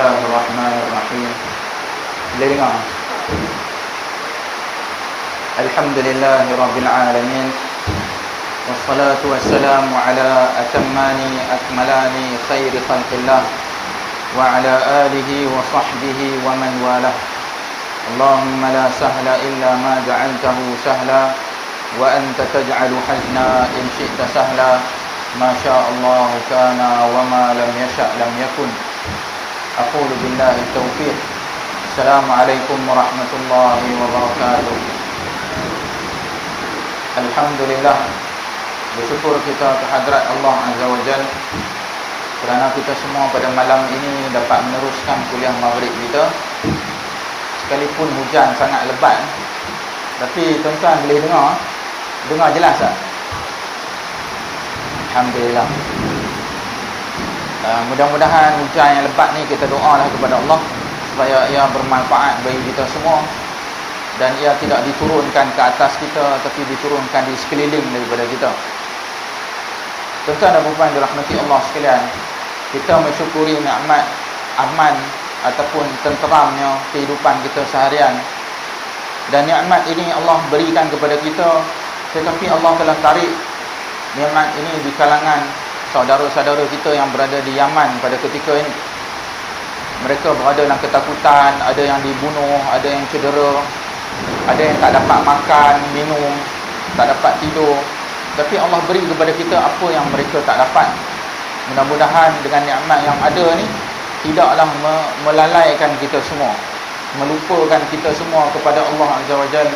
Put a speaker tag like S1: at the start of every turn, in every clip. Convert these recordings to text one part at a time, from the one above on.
S1: Bismillahirrahmanirrahim. Boleh dengar? Alhamdulillahirabbil alamin. Wassalatu wassalamu ala atammani akmalani khairi khalqillah wa ala alihi wa sahbihi wa man walah. Allahumma la sahla illa ma ja'altahu sahla wa anta taj'alu hazna in syi'ta sahla. Ma sya'allahu kana wa ma lam yasha' lam yakun. Aqulu billahi taufiq. Assalamualaikum warahmatullahi wabarakatuh. Alhamdulillah, bersyukur kita kehadrat Allah Azza wa Jalla kerana kita semua pada malam ini dapat meneruskan kuliah maghrib kita. Sekalipun hujan sangat lebat, tapi tuan-tuan boleh dengar jelas tak? Alhamdulillah. Mudah-mudahan hujan yang lebat ni kita doalah kepada Allah supaya ia bermanfaat bagi kita semua dan ia tidak diturunkan ke atas kita, tapi diturunkan di sekeliling daripada kita. Tuan-tuan dan puan dirahmati Allah sekalian, kita mensyukuri nikmat aman ataupun tenteramnya kehidupan kita seharian. Dan nikmat ini Allah berikan kepada kita, tetapi Allah telah tarik nikmat ini di kalangan saudara-saudara kita yang berada di Yaman pada ketika ini. Mereka berada dalam ketakutan, ada yang dibunuh, ada yang cedera, ada yang tak dapat makan, minum, tak dapat tidur. Tapi Allah beri kepada kita apa yang mereka tak dapat. Mudah-mudahan dengan nikmat yang ada ni tidaklah melalaikan kita semua, melupakan kita semua kepada Allah Azza wa Jalla.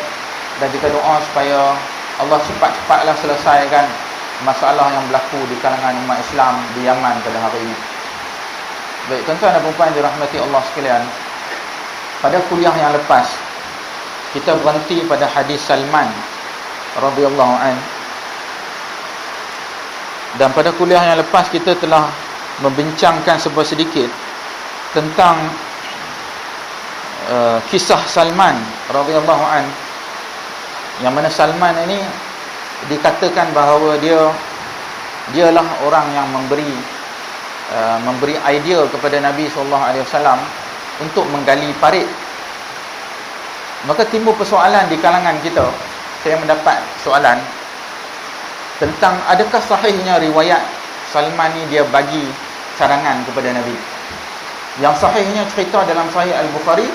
S1: Dan kita doa supaya Allah cepat-cepatlah selesaikan masalah yang berlaku di kalangan umat Islam di Yaman pada hari ini. Baik, tuan-tuan dan puan dirahmati Allah sekalian, pada kuliah yang lepas kita berhenti pada hadis Salman radhiyallahu an. Dan pada kuliah yang lepas kita telah membincangkan sedikit tentang kisah Salman radhiyallahu an, yang mana Salman ini dikatakan bahawa dialah orang yang memberi idea kepada Nabi SAW untuk menggali parit. Maka timbul persoalan di kalangan kita. Saya mendapat soalan tentang adakah sahihnya riwayat Salman ni dia bagi cadangan kepada Nabi. Yang sahihnya cerita dalam Sahih Al-Bukhari,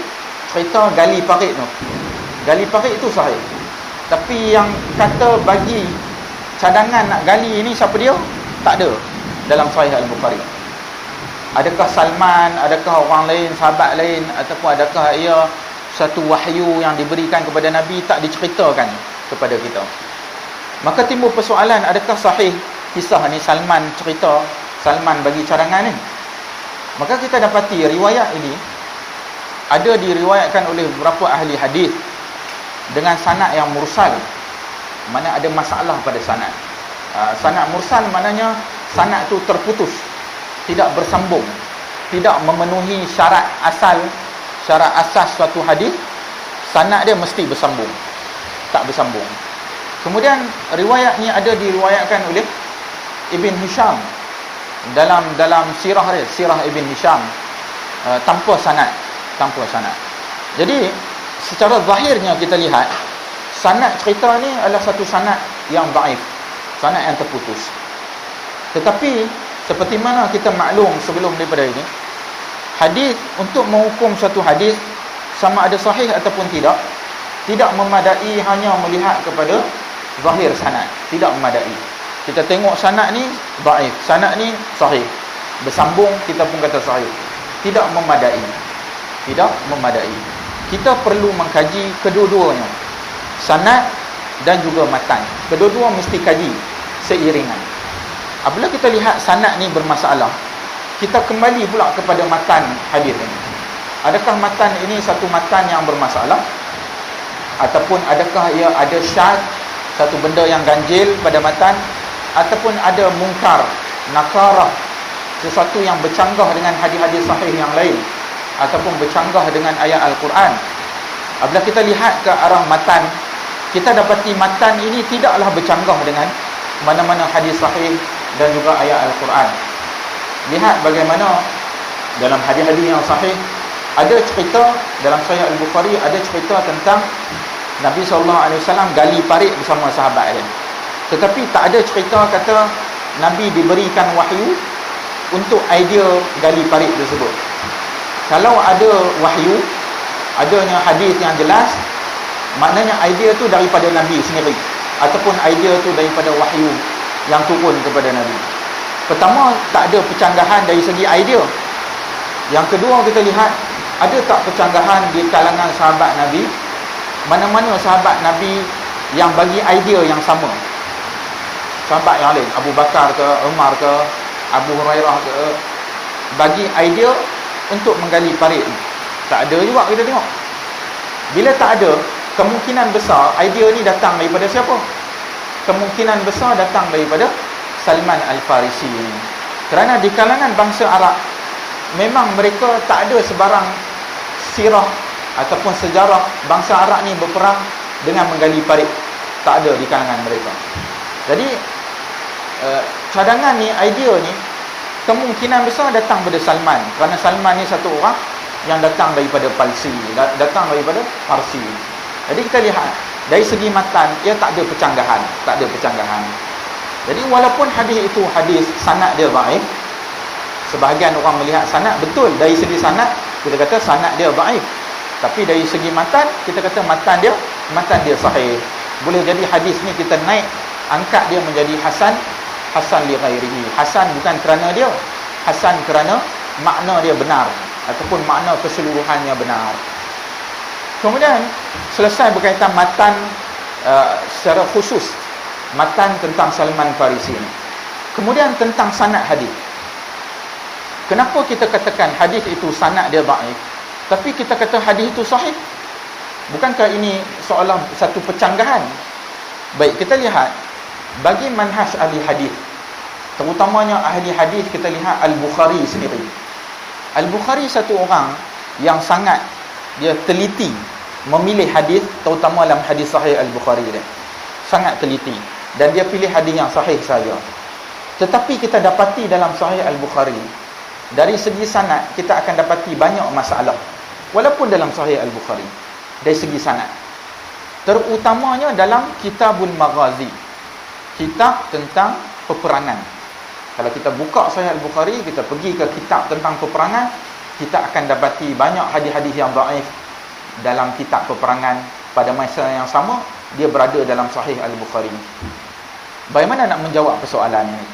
S1: cerita gali parit tu. Gali parit itu sahih. Tapi yang kata bagi cadangan nak gali ni siapa dia? Tak ada dalam Sahih Al-Bukhari. Adakah Salman, adakah orang lain, sahabat lain, ataupun adakah ia satu wahyu yang diberikan kepada Nabi, tak diceritakan kepada kita. Maka timbul persoalan, adakah sahih kisah ni Salman cerita, Salman bagi cadangan ni? Maka kita dapati riwayat ini ada diriwayatkan oleh beberapa ahli hadis dengan sanad yang mursal, mana ada masalah pada sanad. Sanad mursal maknanya sanad tu terputus, tidak bersambung, tidak memenuhi syarat asas suatu hadis. Sanad dia mesti bersambung, tak bersambung. Kemudian riwayat ni ada diriwayatkan oleh Ibn Hisham dalam sirah dia, sirah Ibn Hisham, tanpa sanad. Jadi secara zahirnya kita lihat sanad cerita ni adalah satu sanad yang dhaif, sanad yang terputus. Tetapi seperti mana kita maklum sebelum daripada ini, hadis, untuk menghukum satu hadis sama ada sahih ataupun tidak memadai hanya melihat kepada zahir sanad, tidak memadai. Kita tengok sanad ni dhaif, sanad ni sahih, bersambung kita pun kata sahih. Tidak memadai. Kita perlu mengkaji kedua-duanya, sanad dan juga matan. Kedua-dua mesti kaji seiringan. Apabila kita lihat sanad ni bermasalah, kita kembali pula kepada matan hadis ini. Adakah matan ini satu matan yang bermasalah, ataupun adakah ia ada syad, satu benda yang ganjil pada matan, ataupun ada mungkar, nakarah, sesuatu yang bercanggah dengan hadis-hadis sahih yang lain, ataupun bercanggah dengan ayat Al-Quran. Apabila kita lihat ke arah matan, kita dapati matan ini tidaklah bercanggah dengan mana-mana hadis sahih dan juga ayat Al-Quran. Lihat bagaimana dalam hadis-hadis yang sahih ada cerita dalam Sahih Al-Bukhari, ada cerita tentang Nabi SAW gali parit bersama sahabat dia. Tetapi tak ada cerita kata Nabi diberikan wahyu untuk idea gali parit tersebut. Kalau ada wahyu, adanya hadis yang jelas, maknanya idea tu daripada Nabi sendiri, ataupun idea tu daripada wahyu yang turun kepada Nabi. Pertama, tak ada pencanggahan dari segi idea. Yang kedua, kita lihat ada tak pencanggahan di kalangan sahabat Nabi, mana-mana sahabat Nabi yang bagi idea yang sama. Sahabat yang lain, Abu Bakar ke, Umar ke, Abu Hurairah ke, bagi idea untuk menggali parit. Tak ada juga kita tengok. Bila tak ada, kemungkinan besar idea ni datang daripada siapa? Kemungkinan besar datang daripada Salman Al-Farisi ni. Kerana di kalangan bangsa Arab, memang mereka tak ada sebarang sirah ataupun sejarah bangsa Arab ni berperang dengan menggali parit. Tak ada di kalangan mereka. Jadi cadangan ni, idea ni, kemungkinan besar datang daripada Salman. Kerana Salman ni satu orang yang datang daripada Parsi, datang daripada Parsi. Jadi kita lihat dari segi matan, ia tak ada pencanggahan, tak ada pencanggahan. Jadi walaupun hadis itu hadis sanad dia dhaif, sebahagian orang melihat sanad betul, dari segi sanad kita kata sanad dia dhaif, tapi dari segi matan kita kata matan dia sahih. Boleh jadi hadis ni kita naik, angkat dia menjadi hasan li ghairihi. Hasan bukan kerana dia, hasan kerana makna dia benar, ataupun makna keseluruhannya benar. Kemudian selesai berkaitan matan secara khusus, matan tentang Salman Farisi ni. Kemudian tentang sanad hadis. Kenapa kita katakan hadis itu sanad dia dhaif, tapi kita kata hadis itu sahih? Bukankah ini seolah satu pencanggahan? Baik, kita lihat bagi manhaj ahli hadis, terutamanya ahli hadis, kita lihat Al-Bukhari sendiri. Al-Bukhari satu orang yang sangat dia teliti memilih hadis, terutama dalam hadis sahih Al-Bukhari dia. Sangat teliti, dan dia pilih hadis yang sahih saja. Tetapi kita dapati dalam sahih Al-Bukhari, dari segi sanad kita akan dapati banyak masalah walaupun dalam sahih Al-Bukhari, dari segi sanad. Terutamanya dalam Kitabul Maghazi, kitab tentang peperangan. Kalau kita buka Sahih Al-Bukhari, kita pergi ke kitab tentang peperangan, kita akan dapati banyak hadis-hadis yang dhaif dalam kitab peperangan. Pada masa yang sama, dia berada dalam Sahih Al-Bukhari. Bagaimana nak menjawab persoalan ini?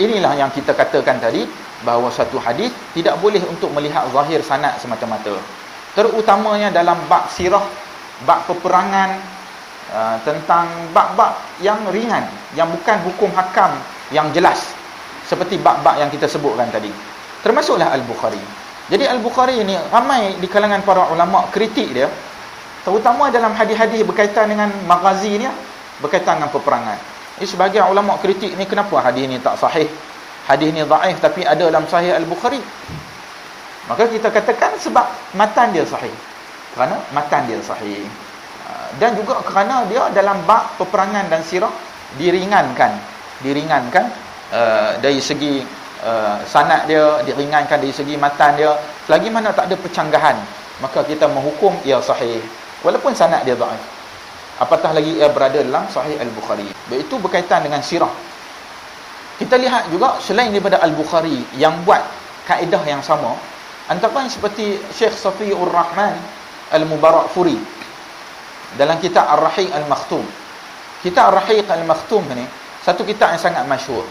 S1: Inilah yang kita katakan tadi, bahawa satu hadis tidak boleh untuk melihat zahir sanad semata-mata. Terutamanya dalam bab sirah, bab peperangan, tentang bab-bab yang ringan, yang bukan hukum hakam yang jelas, seperti bab-bab yang kita sebutkan tadi, termasuklah Al-Bukhari. Jadi Al-Bukhari ini ramai di kalangan para ulama kritik dia, terutama dalam hadis-hadis berkaitan dengan maghazi ni, berkaitan dengan peperangan. Sebagian ulama kritik ni, kenapa hadis ni tak sahih, hadis ni dhaif tapi ada dalam Sahih Al-Bukhari? Maka kita katakan sebab matan dia sahih, kerana matan dia sahih, dan juga kerana dia dalam bab peperangan dan sirah diringankan dari segi sanad dia, diringankan dari segi matan dia. Selagi mana tak ada pencanggahan, maka kita menghukum ia sahih walaupun sanad dia dhaif, apatah lagi ia berada dalam Sahih Al-Bukhari. Itu berkaitan dengan sirah. Kita lihat juga selain daripada Al-Bukhari yang buat kaedah yang sama, antara seperti Syekh Safiur Rahman Al-Mubarakfuri dalam kitab Ar-Rahiq Al-Makhtum. Kitab Ar-Rahiq Al-Makhtum ni satu kitab yang sangat masyhur,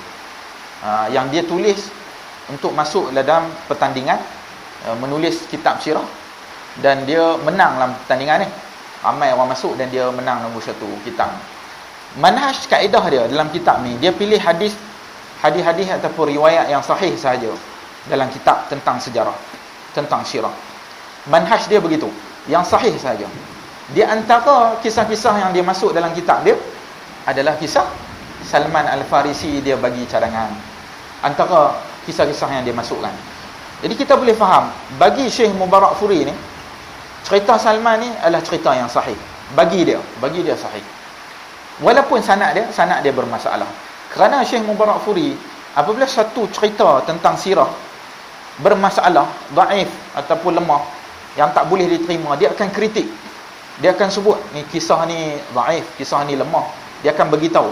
S1: yang dia tulis untuk masuk dalam pertandingan, menulis kitab sirah, dan dia menang dalam pertandingan ni. Ramai orang masuk dan dia menang nombor 1 kitab. Manhaj kaedah dia dalam kitab ni, dia pilih hadis ataupun riwayat yang sahih sahaja dalam kitab tentang sejarah, tentang sirah. Manhaj dia begitu, yang sahih sahaja. Di antara kisah-kisah yang dia masuk dalam kitab dia adalah kisah Salman Al-Farisi, dia bagi cadangan. Antara kisah-kisah yang dia masukkan. Jadi kita boleh faham, bagi Syekh Mubarakfuri ni, cerita Salman ni adalah cerita yang sahih. Bagi dia sahih. Walaupun sanad dia bermasalah. Kerana Syekh Mubarakfuri, apabila satu cerita tentang sirah bermasalah, dhaif ataupun lemah, yang tak boleh diterima, dia akan kritik. Dia akan sebut ni kisah ni dhaif, kisah ni lemah. Dia akan beritahu.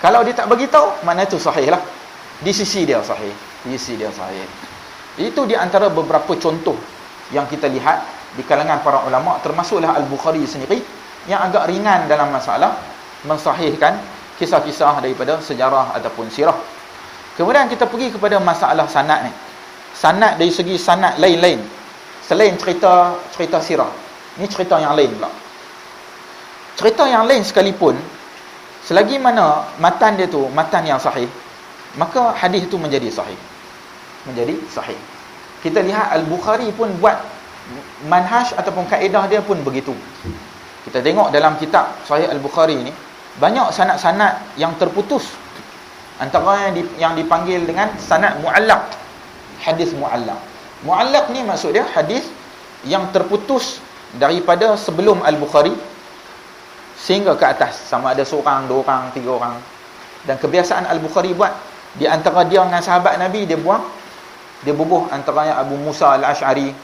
S1: Kalau dia tak beritahu, makna itu sahih lah. Di sisi dia sahih. Di sisi dia sahih. Itu di antara beberapa contoh yang kita lihat di kalangan para ulama, termasuklah Al-Bukhari sendiri, yang agak ringan dalam masalah mensahihkan kisah-kisah daripada sejarah ataupun sirah. Kemudian kita pergi kepada masalah sanad ni. Sanad dari segi sanad lain-lain. Selain cerita sirah. Ini cerita yang lain pula. Cerita yang lain sekalipun, selagi mana matan dia tu matan yang sahih, maka hadis itu menjadi sahih. Menjadi sahih. Kita lihat Al-Bukhari pun buat manhaj ataupun kaedah dia pun begitu. Kita tengok dalam kitab Sahih Al-Bukhari ni, banyak sanad-sanad yang terputus. Antara yang dipanggil dengan sanad mu'allaq. Hadis mu'allaq. Mu'allaq ni maksud dia hadis yang terputus daripada sebelum Al-Bukhari sehingga ke atas, sama ada seorang, dua orang, tiga orang. Dan kebiasaan Al-Bukhari buat, di antara dia dengan sahabat Nabi, dia bubuh antaranya Abu Musa Al-Ash'ari.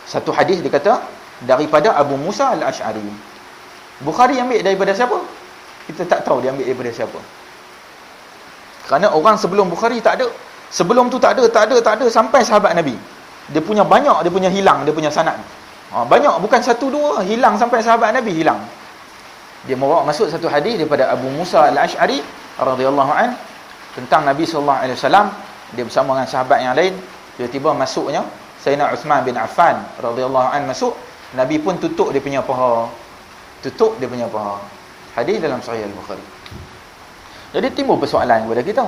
S1: Satu hadis dia kata daripada Abu Musa Al-Ash'ari. Bukhari ambil daripada siapa? Kita tak tahu dia ambil daripada siapa. Kerana orang sebelum Bukhari tak ada. Sebelum tu tak ada sampai sahabat Nabi. Dia punya banyak, dia punya hilang, dia punya sanad. Banyak, bukan satu dua, hilang sampai sahabat Nabi hilang. Dia membawa masuk satu hadis daripada Abu Musa Al-Ash'ari radhiyallahu an tentang Nabi sallallahu alaihi wasallam. Dia bersama dengan sahabat yang lain, tiba-tiba masuknya Sayyidina Uthman bin Affan radhiyallahu an masuk. Nabi pun tutup dia punya paha. Hadis dalam Sahih Al-Bukhari. Jadi timbul persoalan kepada kita.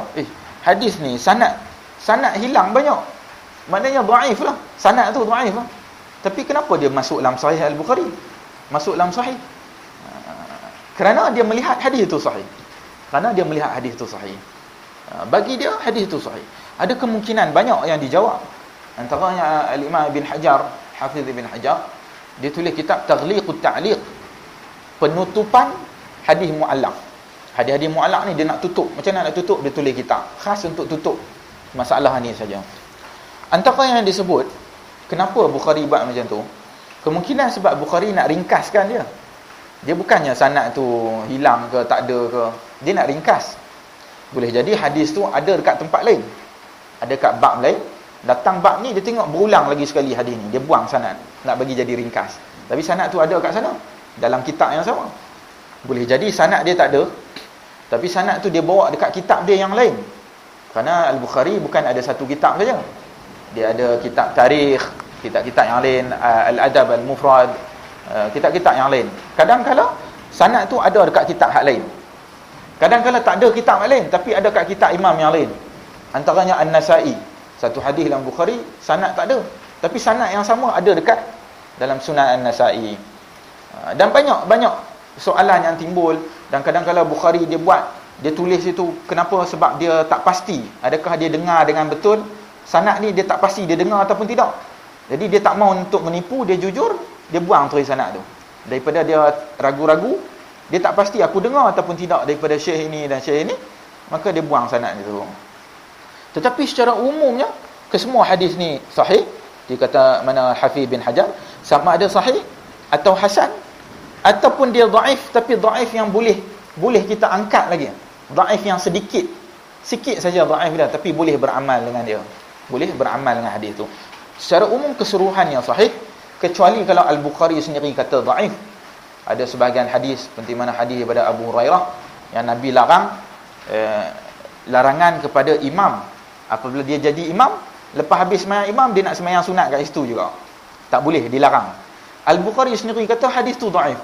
S1: Hadis ni sanad hilang banyak. Maknanya dhaif lah. Sanad tu dhaif lah. Tapi kenapa dia masuk dalam Sahih Al-Bukhari? Masuk dalam Sahih. Kerana dia melihat hadis itu sahih. Bagi dia hadis itu sahih. Ada kemungkinan banyak yang dijawab. Antaranya Al-Imam Ibn Hajar, Hafiz Ibn Hajar, dia tulis kitab Taghliqut Ta'liq, penutupan hadis mu'allaq. Hadis-hadis mu'allaq ni dia nak tutup. Macam mana nak tutup? Dia tulis kitab khas untuk tutup masalah ni saja. Antara yang disebut, kenapa Bukhari buat macam tu? Kemungkinan sebab Bukhari nak ringkaskan dia. Dia bukannya sanad tu hilang ke, tak ada ke. Dia nak ringkas. Boleh jadi hadis tu ada dekat tempat lain. Ada dekat bab lain. Datang bab ni, dia tengok berulang lagi sekali hadis ni. Dia buang sanad. Nak bagi jadi ringkas. Tapi sanad tu ada kat sana. Dalam kitab yang sama. Boleh jadi sanad dia tak ada. Tapi sanad tu dia bawa dekat kitab dia yang lain. Kerana Al-Bukhari bukan ada satu kitab saja. Dia ada kitab tarikh, kitab-kitab yang lain, Al-Adab Al-Mufrad, kitab-kitab yang lain. Kadang-kadang sanad tu ada dekat kitab hak lain. Kadang-kadang tak ada kitab hak lain, tapi ada kat kitab imam yang lain. Antaranya An-Nasa'i. Satu hadis dalam Bukhari, sanad tak ada. Tapi sanad yang sama ada dekat dalam Sunan An-Nasa'i. Dan banyak soalan yang timbul. Dan kadang-kadang Bukhari dia tulis itu, kenapa? Sebab dia tak pasti. Adakah dia dengar dengan betul? Sanad ni dia tak pasti dia dengar ataupun tidak. Jadi dia tak mau untuk menipu, dia jujur, dia buang tulis sanad tu. Daripada dia ragu-ragu, dia tak pasti aku dengar ataupun tidak daripada syekh ini dan syekh ini, maka dia buang sanad itu. Tetapi secara umumnya, kesemua hadis ni sahih. Dia kata mana Hafiz bin Hajar, sama ada sahih atau hasan, ataupun dia dhaif, tapi dhaif yang boleh kita angkat lagi. Dhaif yang sikit saja dhaif dia, tapi boleh beramal dengan dia. Boleh beramal dengan hadis tu. Secara umum keseluruhannya sahih, kecuali kalau Al-Bukhari sendiri kata dhaif. Ada sebahagian hadis seperti mana hadis daripada Abu Hurairah yang Nabi larang larangan kepada imam apabila dia jadi imam, lepas habis sembahyang imam dia nak sembahyang sunat kat situ juga. Tak boleh, dilarang. Al-Bukhari sendiri kata hadis tu dhaif.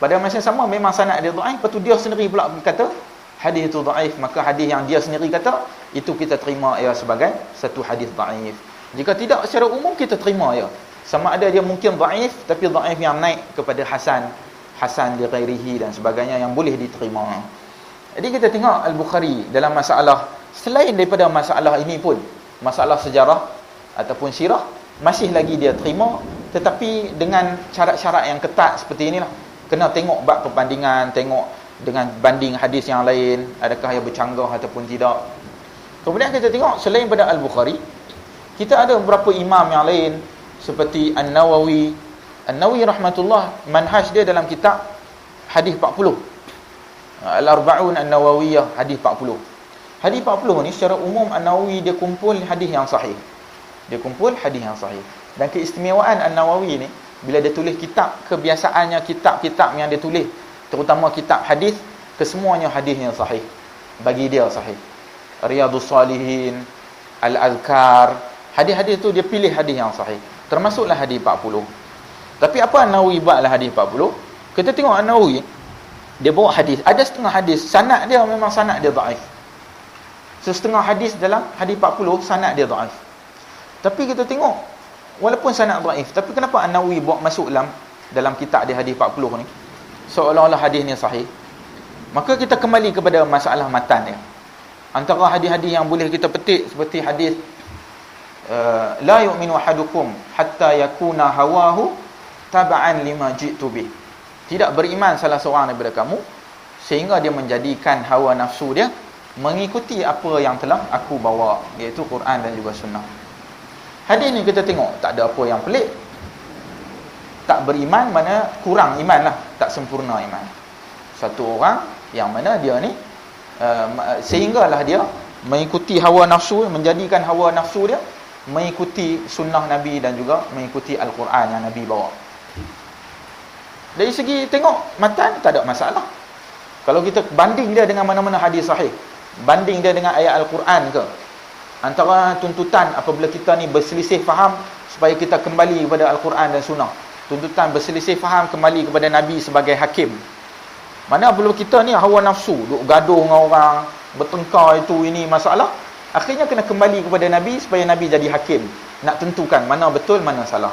S1: Pada masa sama memang sanad dia dhaif, lepas tu dia sendiri pula kata hadis itu dhaif, maka hadis yang dia sendiri kata itu kita terima ia sebagai satu hadis dhaif. Jika tidak, secara umum kita terima ia. Sama ada dia mungkin dhaif, tapi dhaif yang naik kepada hasan li ghairihi dan sebagainya yang boleh diterima. Jadi kita tengok Al-Bukhari dalam masalah selain daripada masalah ini pun, masalah sejarah ataupun sirah, masih lagi dia terima, tetapi dengan syarat-syarat yang ketat seperti inilah. Kena tengok bab perbandingan, tengok dengan banding hadis yang lain, adakah ia bercanggah ataupun tidak. Kemudian kita tengok selain pada Al-Bukhari, Kita ada beberapa imam yang lain seperti An-Nawawi. An-Nawawi rahmatullah, manhaj dia dalam kitab hadis 40. Al-Arba'un An-Nawawiyah, hadis 40. Hadis 40 ni secara umum An-Nawawi dia kumpul hadis yang sahih. Dia kumpul hadis yang sahih. Dan keistimewaan An-Nawawi ni, bila dia tulis kitab, kebiasaannya kitab-kitab yang dia tulis, terutama kitab hadis, kesemuanya hadisnya sahih. Bagi dia sahih. Riyadhus Salihin, Al-Azkar, hadis-hadis tu dia pilih hadis yang sahih. Termasuklah hadis 40. Tapi apa An-Nawawi buatlah hadis 40? Kita tengok An-Nawawi, dia bawa hadis. Ada setengah hadis, sanad dia memang sanad dia dhaif. Setengah hadis dalam hadis 40, sanad dia dhaif. Tapi kita tengok, walaupun sanad dhaif, tapi kenapa An-Nawawi bawa masuk dalam kitab dia hadis 40 ni? Seolah-olah hadis ni sahih. Maka kita kembali kepada masalah matan dia. Antara hadis-hadis yang boleh kita petik seperti hadis la yu'minu ahadukum hatta yakuna hawahu taba'an lima ji'tu bih. Tidak beriman salah seorang daripada kamu sehingga dia menjadikan hawa nafsu dia mengikuti apa yang telah aku bawa, iaitu Quran dan juga sunnah. Hadis ni kita tengok tak ada apa yang pelik. Tak beriman mana kurang iman lah, tak sempurna iman. Satu orang yang mana dia ni sehinggalah dia mengikuti hawa nafsu, menjadikan hawa nafsu dia mengikuti sunnah Nabi dan juga mengikuti Al-Quran yang Nabi bawa. Dari segi tengok matan tak ada masalah. Kalau kita banding dia dengan mana-mana hadis sahih, banding dia dengan ayat Al-Quran ke, antara tuntutan apabila kita ni berselisih faham supaya kita kembali kepada Al-Quran dan sunnah, tuntutan berselisih faham kembali kepada Nabi sebagai hakim. Mana apabila kita ni hawa nafsu, duk gaduh dengan orang, bertengkar itu ini masalah, akhirnya kena kembali kepada Nabi supaya Nabi jadi hakim, nak tentukan mana betul mana salah.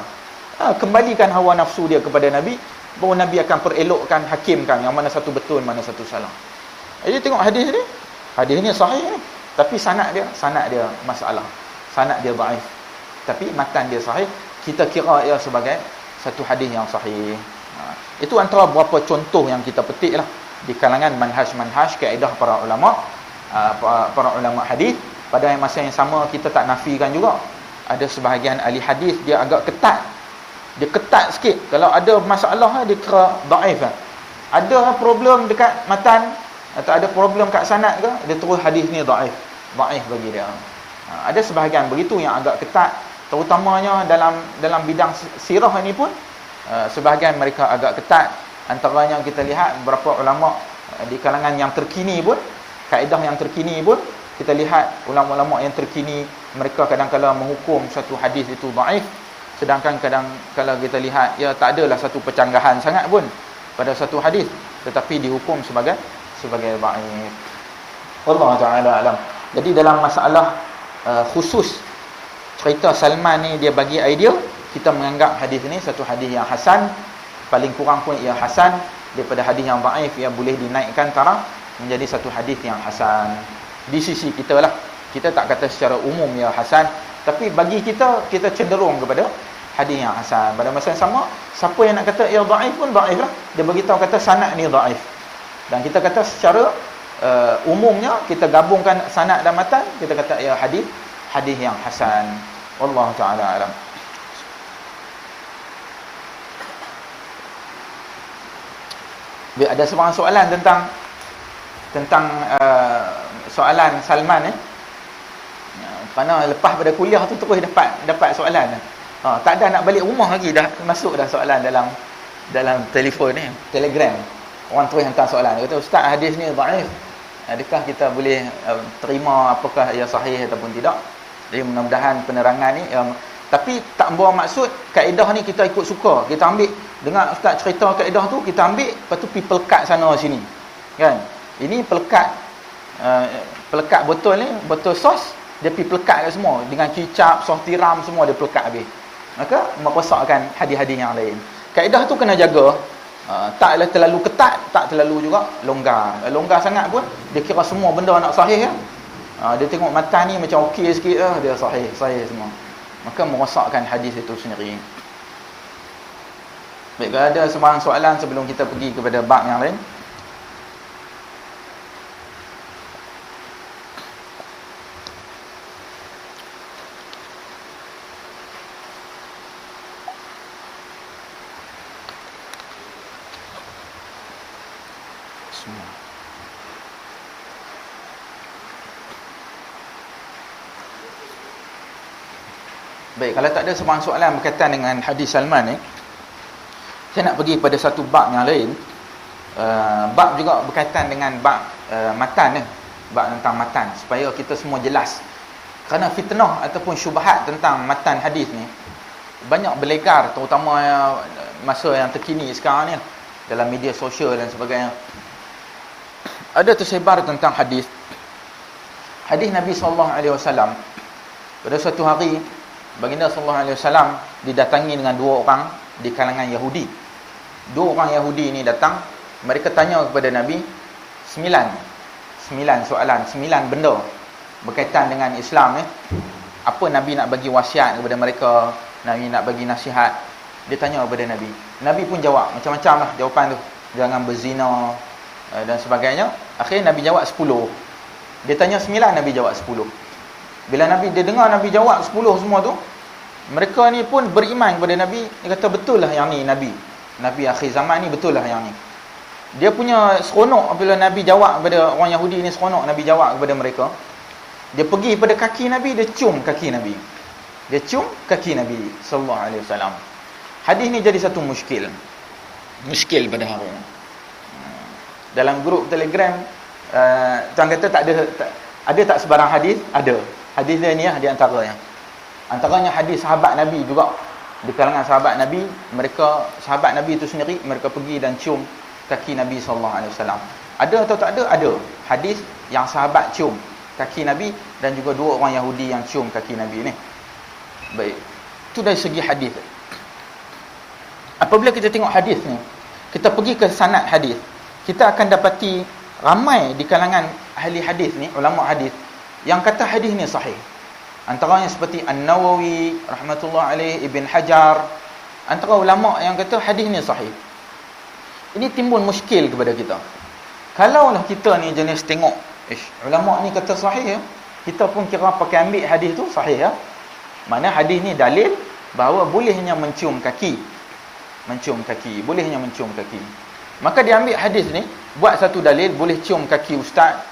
S1: Kembalikan hawa nafsu dia kepada Nabi, bahawa Nabi akan perelokkan, hakimkan yang mana satu betul, mana satu salah. Jadi tengok hadis ni sahih ni, tapi sanad dia masalah, sanad dia dhaif, tapi matan dia sahih. Kita kira ia sebagai satu hadis yang sahih. Itu antara beberapa contoh yang kita petik lah di kalangan manhaj-manhaj kaedah para ulama hadis. Pada masa yang sama kita tak nafikan juga ada sebahagian ahli hadis dia agak ketat. Dia ketat sikit. Kalau ada masalah dia kira dhaif lah. Ada problem dekat matan atau ada problem kat sanad ke, dia terus hadis ni dhaif bagi dia. Ada sebahagian begitu yang agak ketat, terutamanya dalam bidang sirah ini pun sebahagian mereka agak ketat. Antaranya kita lihat beberapa ulama di kalangan yang terkini pun, kaedah yang terkini pun, kita lihat ulama-ulama yang terkini mereka kadang-kala menghukum satu hadis itu dhaif, sedangkan kadang-kala kita lihat ya tak adalah satu pencanggahan sangat pun pada satu hadis, tetapi dihukum sebagai dhaif. Allah Taala alam. Jadi dalam masalah khusus cerita Salman ni, dia bagi idea kita menganggap hadis ni satu hadis yang hasan, paling kurang pun ia hasan, daripada hadis yang dhaif yang boleh dinaikkan taraf menjadi satu hadis yang hasan. Di sisi kita lah, kita tak kata secara umum ia hasan, tapi bagi kita cenderung kepada hadis yang hasan. Pada masa yang sama, siapa yang nak kata ia dhaif pun dhaif lah, dia beritahu kata sanad ni dhaif. Dan kita kata secara umumnya kita gabungkan sanad dan matan, kita kata ia hadis yang hasan. Wallahu taala alam. Ada sebarang soalan tentang soalan Salman kerana lepas pada kuliah tu terus dapat soalan. Tak ada nak balik rumah lagi, dah masuk dah soalan dalam telefon ni, Telegram. Orang terus hantar soalan. Dia kata, "Ustaz, hadis ni dhaif. Adakah kita boleh terima, apakah ia sahih ataupun tidak?" Jadi mudah-mudahan penerangan ni tapi tak membawa maksud kaedah ni kita ikut suka. Kita ambil, dengar ustaz cerita kaedah tu, kita ambil, lepas tu pergi pelekat sana sini. Kan? Ini pelekat botol ni, botol sos, dia pergi pelekat kat semua. Dengan kicap, sos tiram, semua dia pelekat habis. Maka merosakkan hadis-hadis yang lain. Kaedah tu kena jaga. Taklah terlalu ketat, tak terlalu juga longgar. Longgar sangat pun, dia kira semua benda nak sahih. Dia tengok matan ni macam okey sikit, dia sahih semua. Maka merosakkan hadis itu sendiri. Baik, kalau ada sebarang soalan sebelum kita pergi kepada bab yang lain. Bismillah. Baik, kalau tak ada sebarang soalan berkaitan dengan hadis Salman ni, saya nak pergi pada satu bab yang lain. Bab juga berkaitan dengan bab matan ni, bab tentang matan, supaya kita semua jelas. Kerana fitnah ataupun syubhat tentang matan hadis ni banyak berlegar, terutama masa yang terkini sekarang ni dalam media sosial dan sebagainya. Ada tersebar tentang hadis Nabi SAW. Pada suatu hari baginda SAW didatangi dengan dua orang di kalangan Yahudi. Dua orang Yahudi ni datang, mereka tanya kepada Nabi sembilan soalan, 9 benda berkaitan dengan Islam ni. Apa Nabi nak bagi wasiat kepada mereka, Nabi nak bagi nasihat. Dia tanya kepada Nabi. Nabi pun jawab macam-macam lah jawapan tu. Jangan berzina dan sebagainya. Akhirnya Nabi jawab 10. Dia tanya 9, Nabi jawab 10. Bila dia dengar Nabi jawab 10 semua tu, mereka ni pun beriman kepada Nabi. Dia kata betul lah yang ni Nabi akhir zaman ni, betul lah yang ni. Dia punya seronok bila Nabi jawab kepada orang Yahudi ni, seronok Nabi jawab kepada mereka. Dia pergi pada kaki Nabi, dia cium kaki Nabi. Dia cium kaki Nabi sallallahu alaihi wasallam. Hadis ni jadi satu muskil pada hari ini. Dalam grup Telegram, tuan kata ada tak sebarang hadis? Ada. Hadis dia ni di antaranya. Antaranya hadis sahabat Nabi juga. Di kalangan sahabat Nabi, sahabat Nabi itu sendiri, mereka pergi dan cium kaki Nabi SAW. Ada atau tak ada? Ada. Hadis yang sahabat cium kaki Nabi dan juga dua orang Yahudi yang cium kaki Nabi ni. Baik. Itu dari segi hadis. Apabila kita tengok hadis ni, kita pergi ke sanad hadis, kita akan dapati ramai di kalangan ahli hadis ni, ulama hadis, yang kata hadis ni sahih. Antaranya seperti An-Nawawi rahmatullah alaih, Ibn Hajar, antara ulama yang kata hadis ni sahih. Ini timbul muskil kepada kita. Kalaulah kita ni jenis tengok, ulama ni kata sahih ya, kita pun kira pakai ambil hadis tu sahih ya. Mana hadis ni dalil bahawa bolehnya mencium kaki. Bolehnya mencium kaki. Maka dia ambil hadis ni, buat satu dalil, boleh cium kaki ustaz,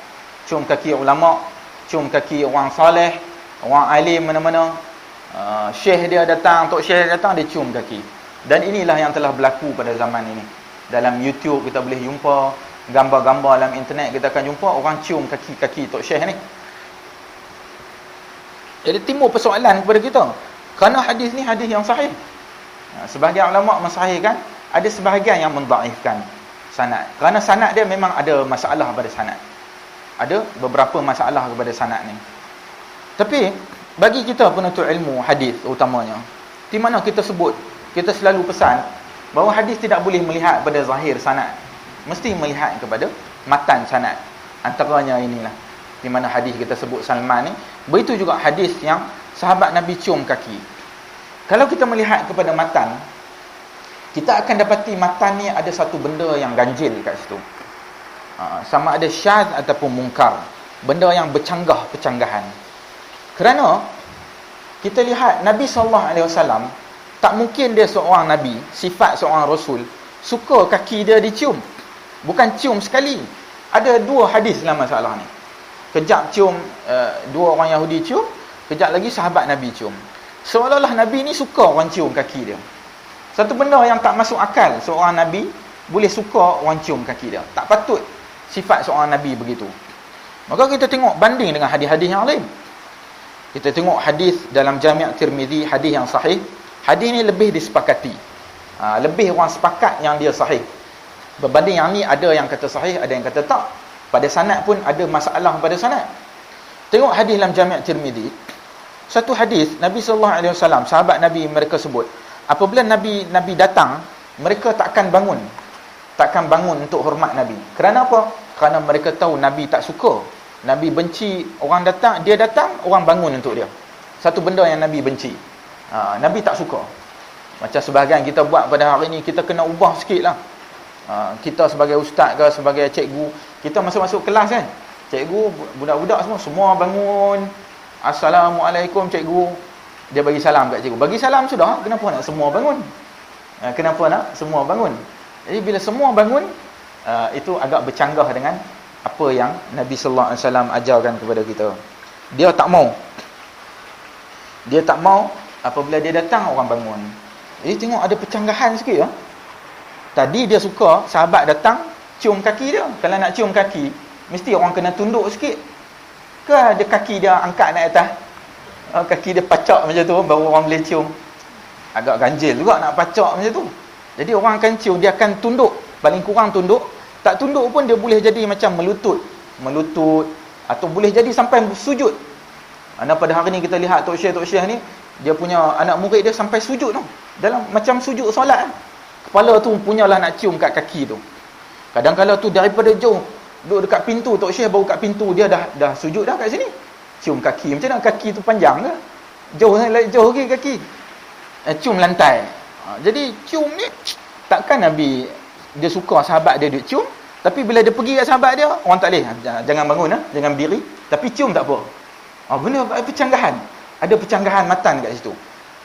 S1: cium kaki ulama, cium kaki orang saleh, orang alim mana-mana. Syekh dia datang, tok syekh dia datang, dia cium kaki. Dan inilah yang telah berlaku pada zaman ini. Dalam YouTube kita boleh jumpa, gambar-gambar dalam internet kita akan jumpa orang cium kaki-kaki tok syekh ni. Jadi timbul persoalan kepada kita. Kerana hadis ni hadis yang sahih. Sebahagian ulama mensahihkan, ada sebahagian yang mendhaifkan sanad. Kerana sanad dia memang ada masalah pada sanad. Ada beberapa masalah kepada sanad ni. Tapi bagi kita penuntut ilmu hadis utamanya, di mana kita sebut, kita selalu pesan bahawa hadis tidak boleh melihat pada zahir sanad, mesti melihat kepada matan sanad. Antaranya inilah di mana hadis kita sebut Salman ni, begitu juga hadis yang sahabat Nabi cium kaki. Kalau kita melihat kepada matan, kita akan dapati matan ni ada satu benda yang ganjil kat situ. Sama ada syadz ataupun mungkar, benda yang bercanggah-percanggahan. Kerana kita lihat Nabi SAW, tak mungkin dia seorang Nabi, sifat seorang Rasul, suka kaki dia dicium. Bukan cium sekali. Ada dua hadis dalam masalah ni. Kejap cium, dua orang Yahudi cium, kejap lagi sahabat Nabi cium. Seolah-olah Nabi ni suka orang cium kaki dia. Satu benda yang tak masuk akal, seorang Nabi boleh suka orang cium kaki dia. Tak patut sifat seorang Nabi begitu. Maka kita tengok banding dengan hadis-hadis yang lain. Kita tengok hadis dalam Jami' Tirmizi, hadis yang sahih. Hadis ni lebih disepakati. Lebih orang sepakat yang dia sahih. Berbanding yang ni, ada yang kata sahih, ada yang kata tak. Pada sanad pun ada masalah pada sanad. Tengok hadis dalam Jami' Tirmizi. Satu hadis Nabi SAW, sahabat Nabi mereka sebut, apabila Nabi datang, mereka takkan bangun untuk hormat Nabi. Kerana apa? Kerana mereka tahu Nabi tak suka, Nabi benci orang datang, dia datang, orang bangun untuk dia. Satu benda yang Nabi benci. Nabi tak suka. Macam sebahagian kita buat pada hari ni, kita kena ubah sikit lah. Kita sebagai ustaz ke, sebagai cikgu, kita masuk kelas kan, cikgu, budak-budak semua bangun, Assalamualaikum cikgu. Dia bagi salam kat cikgu. Bagi salam sudah, kenapa nak semua bangun? Kenapa nak semua bangun? Jadi bila semua bangun, itu agak bercanggah dengan apa yang Nabi sallallahu alaihi wasallam ajarkan kepada kita. Dia tak mau. Dia tak mau apabila dia datang orang bangun. Jadi tengok ada percanggahan sikit ya. Tadi dia suka sahabat datang cium kaki dia. Kalau nak cium kaki, mesti orang kena tunduk sikit. Ke ada kaki dia angkat naik atas? Kaki dia pacak macam tu baru orang boleh cium. Agak ganjil juga nak pacak macam tu. Jadi orang akan cium, dia akan tunduk. Paling kurang tunduk. Tak tunduk pun dia boleh jadi macam melutut. Atau boleh jadi sampai sujud. Pada hari ni kita lihat Tok Syekh ni, dia punya anak murid dia sampai sujud tu. Dalam macam sujud solat. Kepala tu punyalah nak cium kat kaki tu. Kadang-kadang tu daripada jauh, duduk dekat pintu, Tok Syekh baru kat pintu, dia dah sujud dah kat sini. Cium kaki. Macam mana kaki tu panjang ke? Jauh lagi kaki. Cium lantai. Jadi cium ni, takkan Nabi dia suka sahabat dia duduk cium, tapi bila dia pergi kat sahabat dia, orang tak boleh. Jangan bangun, jangan berdiri. Tapi cium tak apa. Benda percanggahan. Ada percanggahan matan kat situ.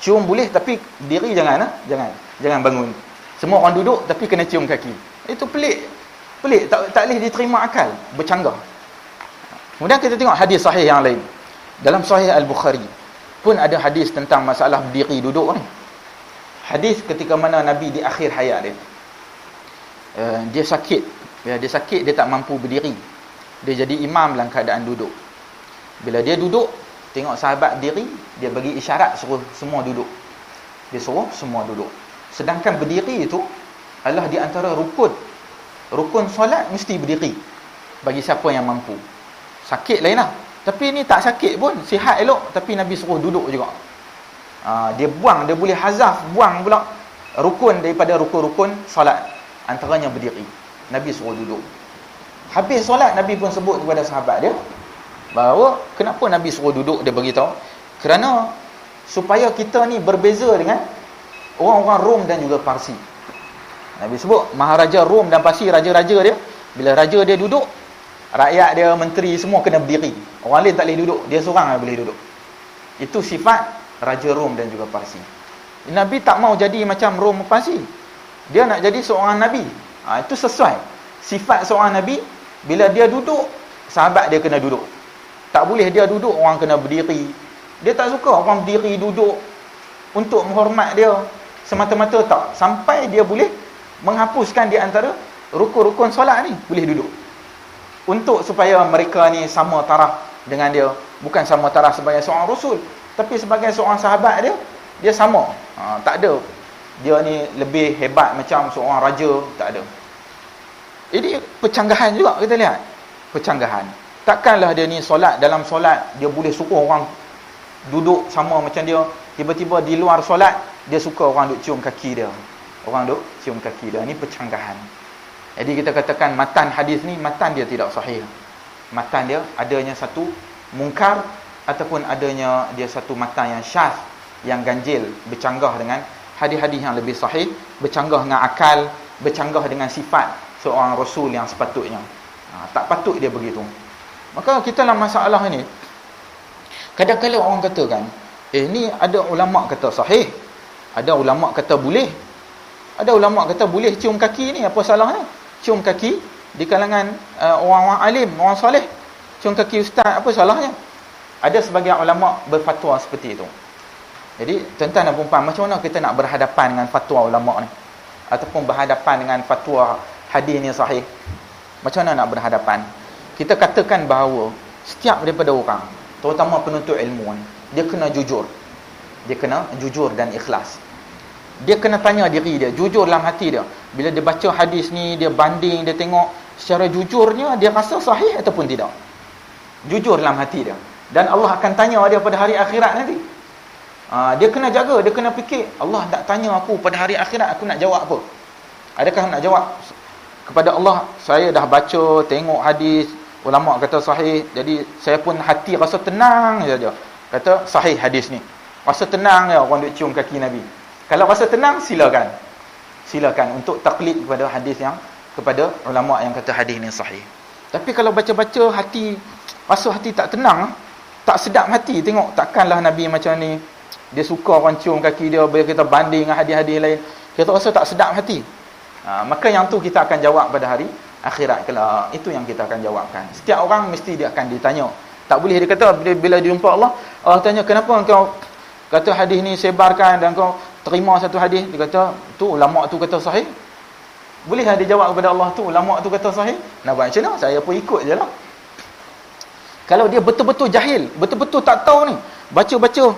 S1: Cium boleh tapi diri jangan bangun. Semua orang duduk tapi kena cium kaki. Itu pelik. Tak boleh diterima akal, bercanggah. Kemudian kita tengok hadis sahih yang lain. Dalam Sahih Al-Bukhari pun ada hadis tentang masalah berdiri duduk ni. Hadis ketika mana Nabi di akhir hayat dia. Dia sakit. Dia tak mampu berdiri. Dia jadi imam dalam keadaan duduk. Bila dia duduk, tengok sahabat diri, dia bagi isyarat suruh semua duduk. Dia suruh semua duduk. Sedangkan berdiri itu adalah di antara rukun solat mesti berdiri bagi siapa yang mampu. Sakit lain lah. Tapi ni tak sakit pun, sihat elok, tapi Nabi suruh duduk juga. Dia boleh hazaf, buang pula rukun daripada rukun-rukun solat. Antaranya berdiri. Nabi suruh duduk. Habis solat, Nabi pun sebut kepada sahabat dia bahawa kenapa Nabi suruh duduk. Dia beritahu kerana supaya kita ni berbeza dengan orang-orang Rom dan juga Parsi. Nabi sebut Maharaja Rom dan Parsi, raja-raja dia, bila raja dia duduk, rakyat dia, menteri semua kena berdiri. Orang lain tak boleh duduk, dia seorang yang boleh duduk. Itu sifat raja Rom dan juga Parsi. Nabi tak mau jadi macam Rom Parsi. Dia nak jadi seorang Nabi. Itu sesuai sifat seorang Nabi. Bila dia duduk, sahabat dia kena duduk. Tak boleh dia duduk, orang kena berdiri. Dia tak suka orang berdiri duduk untuk menghormat dia semata-mata, tak. Sampai dia boleh menghapuskan di antara rukun-rukun solat ni, boleh duduk. Untuk supaya mereka ni sama taraf dengan dia. Bukan sama taraf sebagai seorang Rasul, tapi sebagai seorang sahabat dia sama. Tak ada dia ni lebih hebat macam seorang raja, tak ada. Ini percanggahan juga kita lihat. Percanggahan. Takkanlah dia ni solat, dalam solat dia boleh suruh orang duduk sama macam dia. Tiba-tiba di luar solat dia suka orang duk cium kaki dia. Orang duk cium kaki dia. Ini percanggahan. Jadi kita katakan matan hadis ni, matan dia tidak sahih. Matan dia adanya satu mungkar ataupun adanya dia satu matan yang syaz, yang ganjil, bercanggah dengan hadis-hadis yang lebih sahih, bercanggah dengan akal, bercanggah dengan sifat seorang Rasul yang sepatutnya. Tak patut dia begitu. Maka kita dalam masalah ini, kadang-kadang orang katakan, ni ada ulama kata sahih, ada ulama kata boleh, ada ulama kata boleh cium kaki ni, apa salahnya? Cium kaki di kalangan orang-orang alim, orang soleh, cium kaki ustaz, apa salahnya? Ada sebagian ulama berfatwa seperti itu. Jadi tuan-tuan dan puan-puan, macam mana kita nak berhadapan dengan fatwa ulama ni, ataupun berhadapan dengan fatwa hadis ni sahih? Macam mana nak berhadapan? Kita katakan bahawa setiap daripada orang, terutama penuntut ilmu ni, dia kena jujur. Dia kena jujur dan ikhlas. Dia kena tanya diri dia, jujur dalam hati dia. Bila dia baca hadis ni, dia banding, dia tengok secara jujurnya, dia rasa sahih ataupun tidak. Jujur dalam hati dia. Dan Allah akan tanya dia pada hari akhirat nanti. Dia kena jaga, dia kena fikir, Allah tak tanya aku pada hari akhirat, aku nak jawab apa? Adakah nak jawab kepada Allah, saya dah baca, tengok hadis, ulama kata sahih, jadi saya pun hati rasa tenang saja. Kata sahih hadis ni. Rasa tenang ya orang duk cium kaki Nabi. Kalau rasa tenang, silakan. Silakan untuk taklid kepada hadis yang, kepada ulama yang kata hadis ni sahih. Tapi kalau baca-baca hati, rasa hati tak tenang, tak sedap hati, tengok takkanlah Nabi macam ni. Dia suka orang cium kaki dia, bila kita banding dengan hadis-hadis lain, kita rasa tak sedap hati. Maka yang tu kita akan jawab pada hari akhirat kelak. Itu yang kita akan jawabkan. Setiap orang mesti dia akan ditanya. Tak boleh dia kata bila dia jumpa Allah, Allah tanya, kenapa kau kata hadis ni sebarkan dan kau terima satu hadis? Dia kata, tu ulama tu kata sahih. Boleh dia jawab kepada Allah, tu ulama tu kata sahih? Nak buat macam mana? Saya pun ikut je lah. Kalau dia betul-betul jahil, betul-betul tak tahu ni, baca-baca,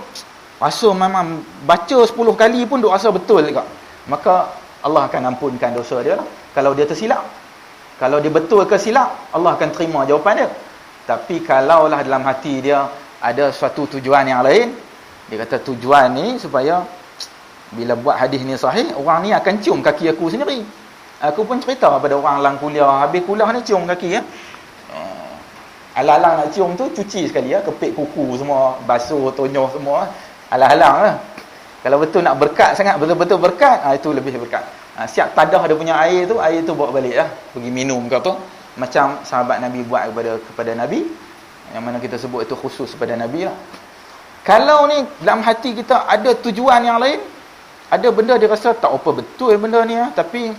S1: rasa memang baca 10 kali pun duk rasa betul juga, maka Allah akan ampunkan dosa dia lah. Kalau dia tersilap, kalau dia betul ke silap, Allah akan terima jawapan dia. Tapi kalaulah dalam hati dia ada suatu tujuan yang lain, dia kata tujuan ni supaya bila buat hadis ni sahih, orang ni akan cium kaki aku sendiri. Aku pun cerita pada orang lang kuliah, habis kuliah ni cium kaki ya. Alang-alang nak cium tu cuci sekali ya, kepit kuku semua, basuh, tonyoh semua. Alang-alang lah. Kalau betul nak berkat sangat, betul-betul berkat, itu lebih berkat. Siap tadah dia punya air tu bawa balik lah, pergi minum ke apa. Macam sahabat Nabi buat kepada Nabi, yang mana kita sebut itu khusus kepada Nabi lah. Kalau ni dalam hati kita ada tujuan yang lain, ada benda dia rasa tak apa betul benda ni tapi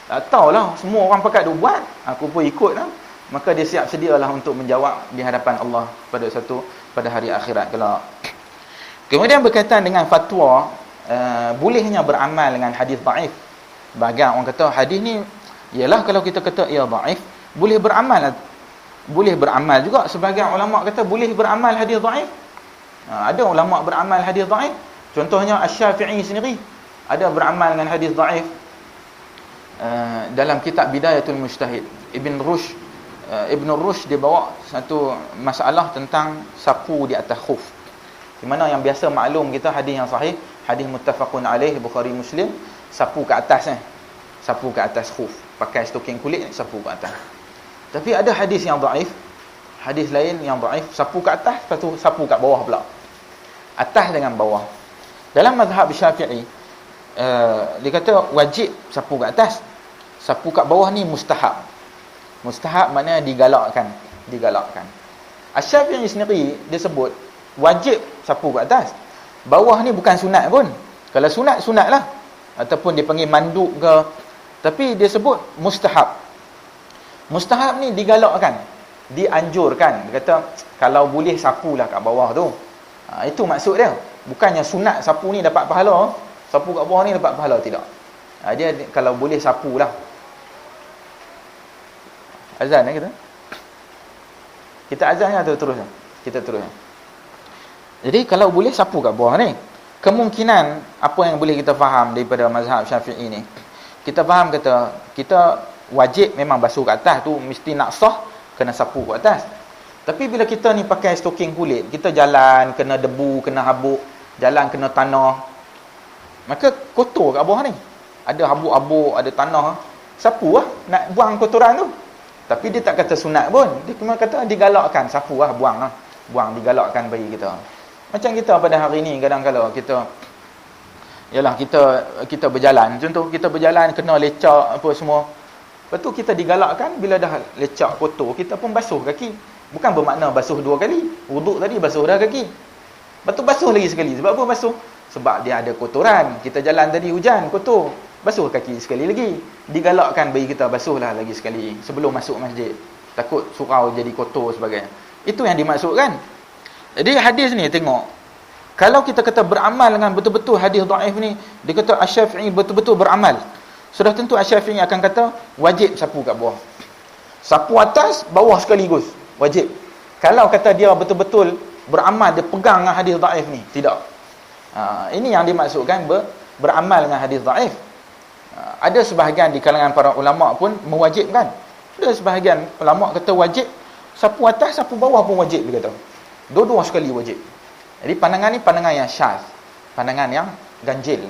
S1: tak tahulah, semua orang pakat dia buat, aku pun ikut lah, maka dia siap sedialah untuk menjawab di hadapan Allah pada hari akhirat kelak. Kemudian berkaitan dengan fatwa, bolehnya beramal dengan hadis dhaif. Bahagian orang kata hadis ni ialah kalau kita kata ia dhaif, boleh beramal juga. Sebahagian ulama kata boleh beramal hadis dhaif. Ada ulama beramal hadis dhaif. Contohnya Asy-Syafi'i sendiri ada beramal dengan hadis dhaif. Dalam kitab Bidayatul Mujtahid, Ibn Rushd dia bawa satu masalah tentang sapu di atas khuf. Di mana yang biasa maklum kita hadis yang sahih, hadis muttafaqun alaih Bukhari Muslim, sapu ke atas sapu ke atas khuf, pakai stoking kulit sapu ke atas. Tapi ada hadis yang dhaif, hadis lain yang dhaif, sapu ke atas, lepas tu sapu kat bawah pula. Atas dengan bawah. Dalam mazhab Syafi'i, dia kata wajib sapu kat atas. Sapu kat bawah ni mustahab. Mustahab maknanya digalakkan. Asy-Syafi'i sendiri dia sebut wajib sapu kat atas. Bawah ni bukan sunat pun. Kalau sunat, sunatlah. Ataupun dia panggil manduk ke. Tapi dia sebut mustahab. Mustahab ni digalakkan, dianjurkan. Dia kata kalau boleh sapulah kat bawah tu. Itu maksud dia. Bukannya sunat sapu ni dapat pahala, sapu kat bawah ni dapat pahala, tidak. Dia kalau boleh sapulah. Azan kita. Kita azan atau terus? Kita terus. Jadi kalau boleh sapu kat bawah ni, kemungkinan apa yang boleh kita faham daripada mazhab Syafi'i ni, kita faham kata kita wajib memang basuh kat atas tu, mesti nak sah kena sapu kat atas. Tapi bila kita ni pakai stoking kulit, kita jalan kena debu, kena habuk, jalan kena tanah, maka kotor kat bawah ni. Ada habuk-habuk, ada tanah, sapu lah nak buang kotoran tu. Tapi dia tak kata sunat pun, dia cuma kata digalakkan, sapu lah, buang lah, buang, digalakkan bagi kita. Macam kita pada hari ni kadang-kadang kita ialah kita berjalan, contoh kita berjalan kena lecak apa semua. Lepas tu kita digalakkan bila dah lecak kotor, kita pun basuh kaki. Bukan bermakna basuh 2 kali. Wuduk tadi basuh dah kaki. Lepas tu basuh lagi sekali. Sebab apa basuh? Sebab dia ada kotoran. Kita jalan tadi hujan, kotor. Basuh kaki sekali lagi. Digalakkan bagi kita basuhlah lagi sekali sebelum masuk masjid. Takut surau jadi kotor sebagainya. Itu yang dimaksudkan. Jadi hadis ni tengok. Kalau kita kata beramal dengan betul-betul hadis dhaif ni, dia kata Asy-Syafi'i betul-betul beramal. Sudah tentu Asy-Syafi'i akan kata wajib sapu kat bawah. Sapu atas, bawah sekaligus. Wajib. Kalau kata dia betul-betul beramal, dia pegang dengan hadis dhaif ni, tidak. Ini yang dimaksudkan beramal dengan hadis dhaif. Ada sebahagian di kalangan para ulama pun mewajibkan. Ada sebahagian ulama kata wajib, sapu atas, sapu bawah pun wajib, dia kata. Dua-dua sekali wajib. Jadi pandangan ni pandangan yang syaz, pandangan yang ganjil,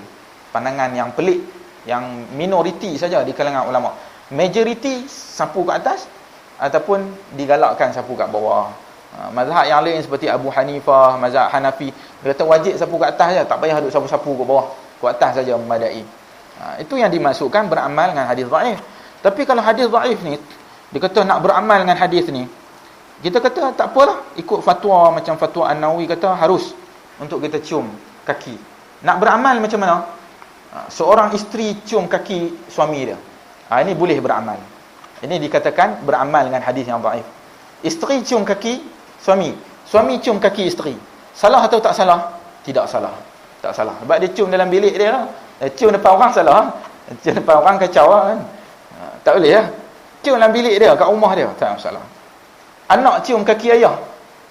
S1: pandangan yang pelik, yang minoriti saja di kalangan ulama. Majoriti sapu kat atas ataupun digalakkan sapu kat bawah. Mazhab yang lain seperti Abu Hanifah, mazhab Hanafi, dia kata wajib sapu kat atas saja, tak payah duk sapu-sapu ke bawah, ke atas saja memadai. Itu yang dimaksudkan beramal dengan hadis dhaif. Tapi kalau hadis dhaif ni, dia kata nak beramal dengan hadis ni, kita kata tak apalah, ikut fatwa macam fatwa An-Nawawi kata harus untuk kita cium kaki. Nak beramal macam mana? Seorang isteri cium kaki suami dia. Ini boleh beramal. Ini dikatakan beramal dengan hadis yang dhaif. Isteri cium kaki suami, suami cium kaki isteri. Salah atau tak salah? Tidak salah. Tak salah. Sebab dia cium dalam bilik dia lah. Cium depan orang salah. Cium depan orang kacau kan. Tak boleh lah. Cium dalam bilik dia, kat rumah dia, tak ada masalah. Anak cium kaki ayah,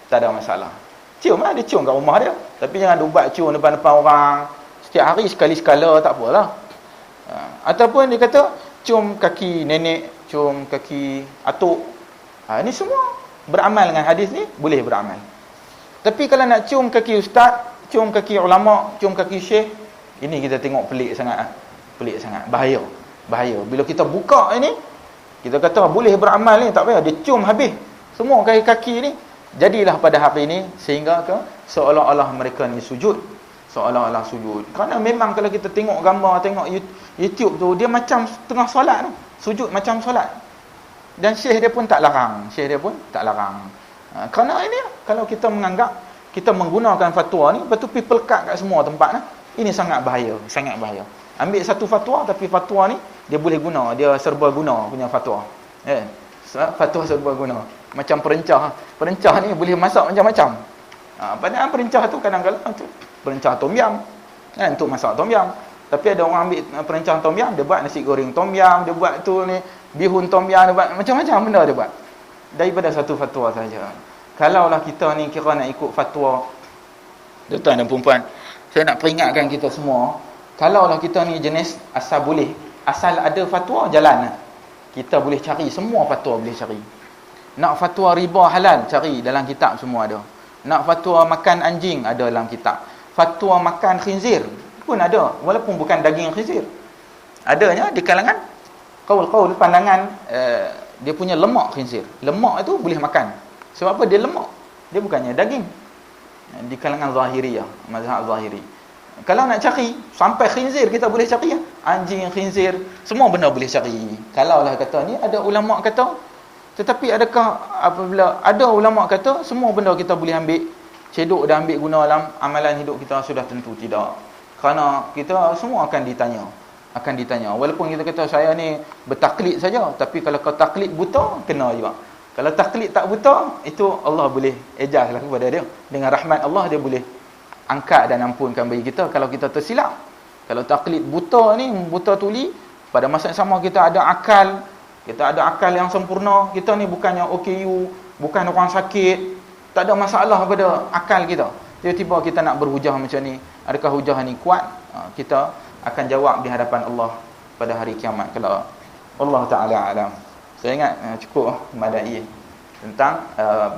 S1: tak ada masalah. Cium lah, dia cium kat rumah dia. Tapi jangan buat cium depan-depan orang. Setiap hari sekali-sekala, tak apalah. Ataupun dia kata, cium kaki nenek, cium kaki atuk. Ini semua beramal dengan hadis ni, boleh beramal. Tapi kalau nak cium kaki ustaz, cium kaki ulama, cium kaki syekh, ini kita tengok pelik sangat. Pelik sangat, bahaya. Bahaya. Bila kita buka ini, kita kata boleh beramal ni, tak payah dia cium habis semua kaki-kaki ni. Jadilah pada hari ini sehingga ke seolah-olah mereka ni sujud, seolah-olah sujud. Kerana memang kalau kita tengok gambar, tengok YouTube tu, dia macam tengah solat tu, sujud macam solat. Dan syekh dia pun tak larang, kerana ini kalau kita menganggap kita menggunakan fatwa ni, lepas tu pergi pelekat kat semua tempat lah, ini sangat bahaya, sangat bahaya. Ambil satu fatwa, tapi fatwa ni dia boleh guna, dia serba guna punya fatwa. Fatwa serba guna. Macam perencah. Perencah ni boleh masak macam-macam. Padahal perencah tu kadang-kadang perencah tom yam. Kan, untuk masak tom yam. Tapi ada orang ambil perencah tom yam, dia buat nasi goreng tom yam, dia buat tu ni bihun tom yam, dia buat macam-macam benda dia buat. Daripada satu fatwa saja. Kalaulah kita ni kira nak ikut fatwa, tuan-tuan dan puan-puan, saya nak peringatkan kita semua, kalaulah kita ni jenis asal ada fatwa, jalan. Kita boleh cari, semua fatwa boleh cari. Nak fatwa riba halal, cari dalam kitab semua ada. Nak fatwa makan anjing, ada dalam kitab. Fatwa makan khinzir pun ada, walaupun bukan daging khinzir. Adanya di kalangan qaul-qaul, pandangan dia punya lemak khinzir. Lemak itu boleh makan. Sebab apa? Dia lemak. Dia bukannya daging. Di kalangan Zahiriyah, mazhab Zahiri. Kalau nak cari sampai khinzir, kita boleh cari ya. Anjing, khinzir, semua benda boleh cari. Kalaulah kata ni ada ulama kata, tetapi adakah apabila ada ulama kata semua benda kita boleh ambil cedok dan ambil guna dalam amalan hidup kita, sudah tentu tidak. Kerana kita semua akan ditanya. Walaupun kita kata saya ni bertaklid saja, tapi kalau kau taklid buta, kena juga. Kalau taklid tak buta, itu Allah boleh ejazlah kepada dia. Dengan rahmat Allah, dia boleh angkat dan ampunkan bagi kita kalau kita tersilap. Kalau taklid buta ni, buta tuli, pada masa yang sama kita ada akal, yang sempurna. Kita ni bukannya OKU, bukan orang sakit, tak ada masalah pada akal kita. Tiba-tiba kita nak berhujah macam ni, adakah hujah ni kuat? Kita akan jawab di hadapan Allah pada hari kiamat. Kalau Allah Ta'ala alam. Saya ingat cukup madai tentang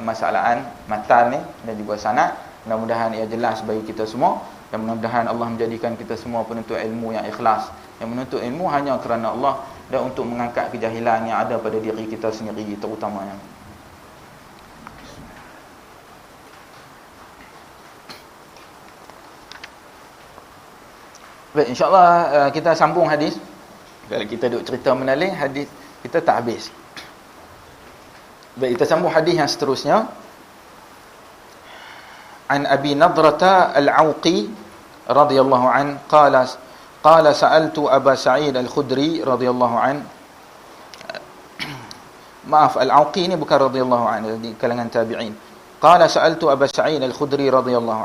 S1: masalahan matan ni dan juga sanad. Mudah-mudahan ia jelas bagi kita semua, dan mudah-mudahan Allah menjadikan kita semua penuntut ilmu yang ikhlas, yang menuntut ilmu hanya kerana Allah dan untuk mengangkat kejahilan yang ada pada diri kita sendiri terutamanya. Baik, insya-Allah kita sambung hadis. Kalau kita duk cerita menaling hadis, kita tak habis. Baik, kita sambung hadis yang seterusnya. An Abi Nadrata Al-Auqi radhiyallahu an qala sa'altu Aba Sa'id Al-Khudri radhiyallahu an. Maaf, Al-Auqi ini bukan radhiyallahu an, di kalangan tabi'in. Qala sa'altu Aba Sa'id Al-Khudri radhiyallahu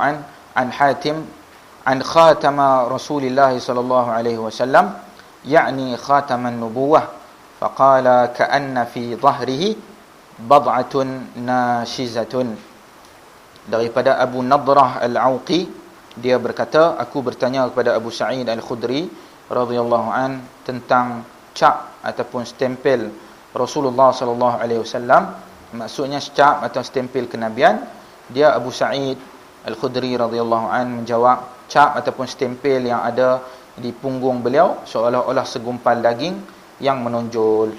S1: an Hatim an khatama Rasulillah sallallahu alaihi wasallam, يعني خاتم النبوة، فقال كأن في ظهره بضعة ناشزة. Daripada Abu Nadrah Al-Auqi, dia berkata, aku bertanya kepada Abu Sa'id Al-Khudri radhiyallahu an tentang cap ataupun stempel Rasulullah sallallahu alaihi wasallam, maksudnya cap atau stempel kenabian. Dia Abu Sa'id Al-Khudri radhiyallahu an menjawab, cap ataupun stempel yang ada di punggung beliau seolah-olah segumpal daging yang menonjol.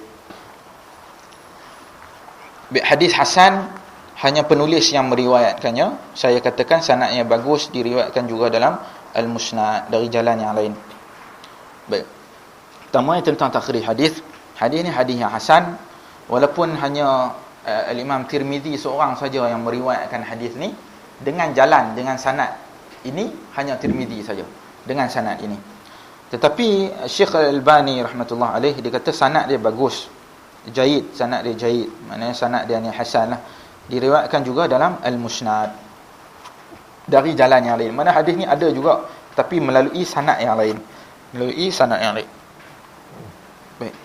S1: Hadis hasan, hanya penulis yang meriwayatkannya. Saya katakan sanadnya bagus, diriwayatkan juga dalam Al-Musnad dari jalan yang lain. Baik. Pertama tentang takhrij hadis. Hadis ni hadis yang hasan, walaupun hanya Al-Imam Tirmizi seorang saja yang meriwayatkan hadis ni dengan jalan, dengan sanad ini, hanya Tirmizi saja dengan sanad ini. Tetapi Syekh Al-Albani rahmatullah alaih, dia kata sanad dia bagus. jayyid, sanad dia jayyid, maknanya sanad dia ni hasan lah. Diriwayatkan juga dalam Al-Musnad dari jalan yang lain. Mana hadis ni ada juga tapi melalui sanad yang lain. Baik.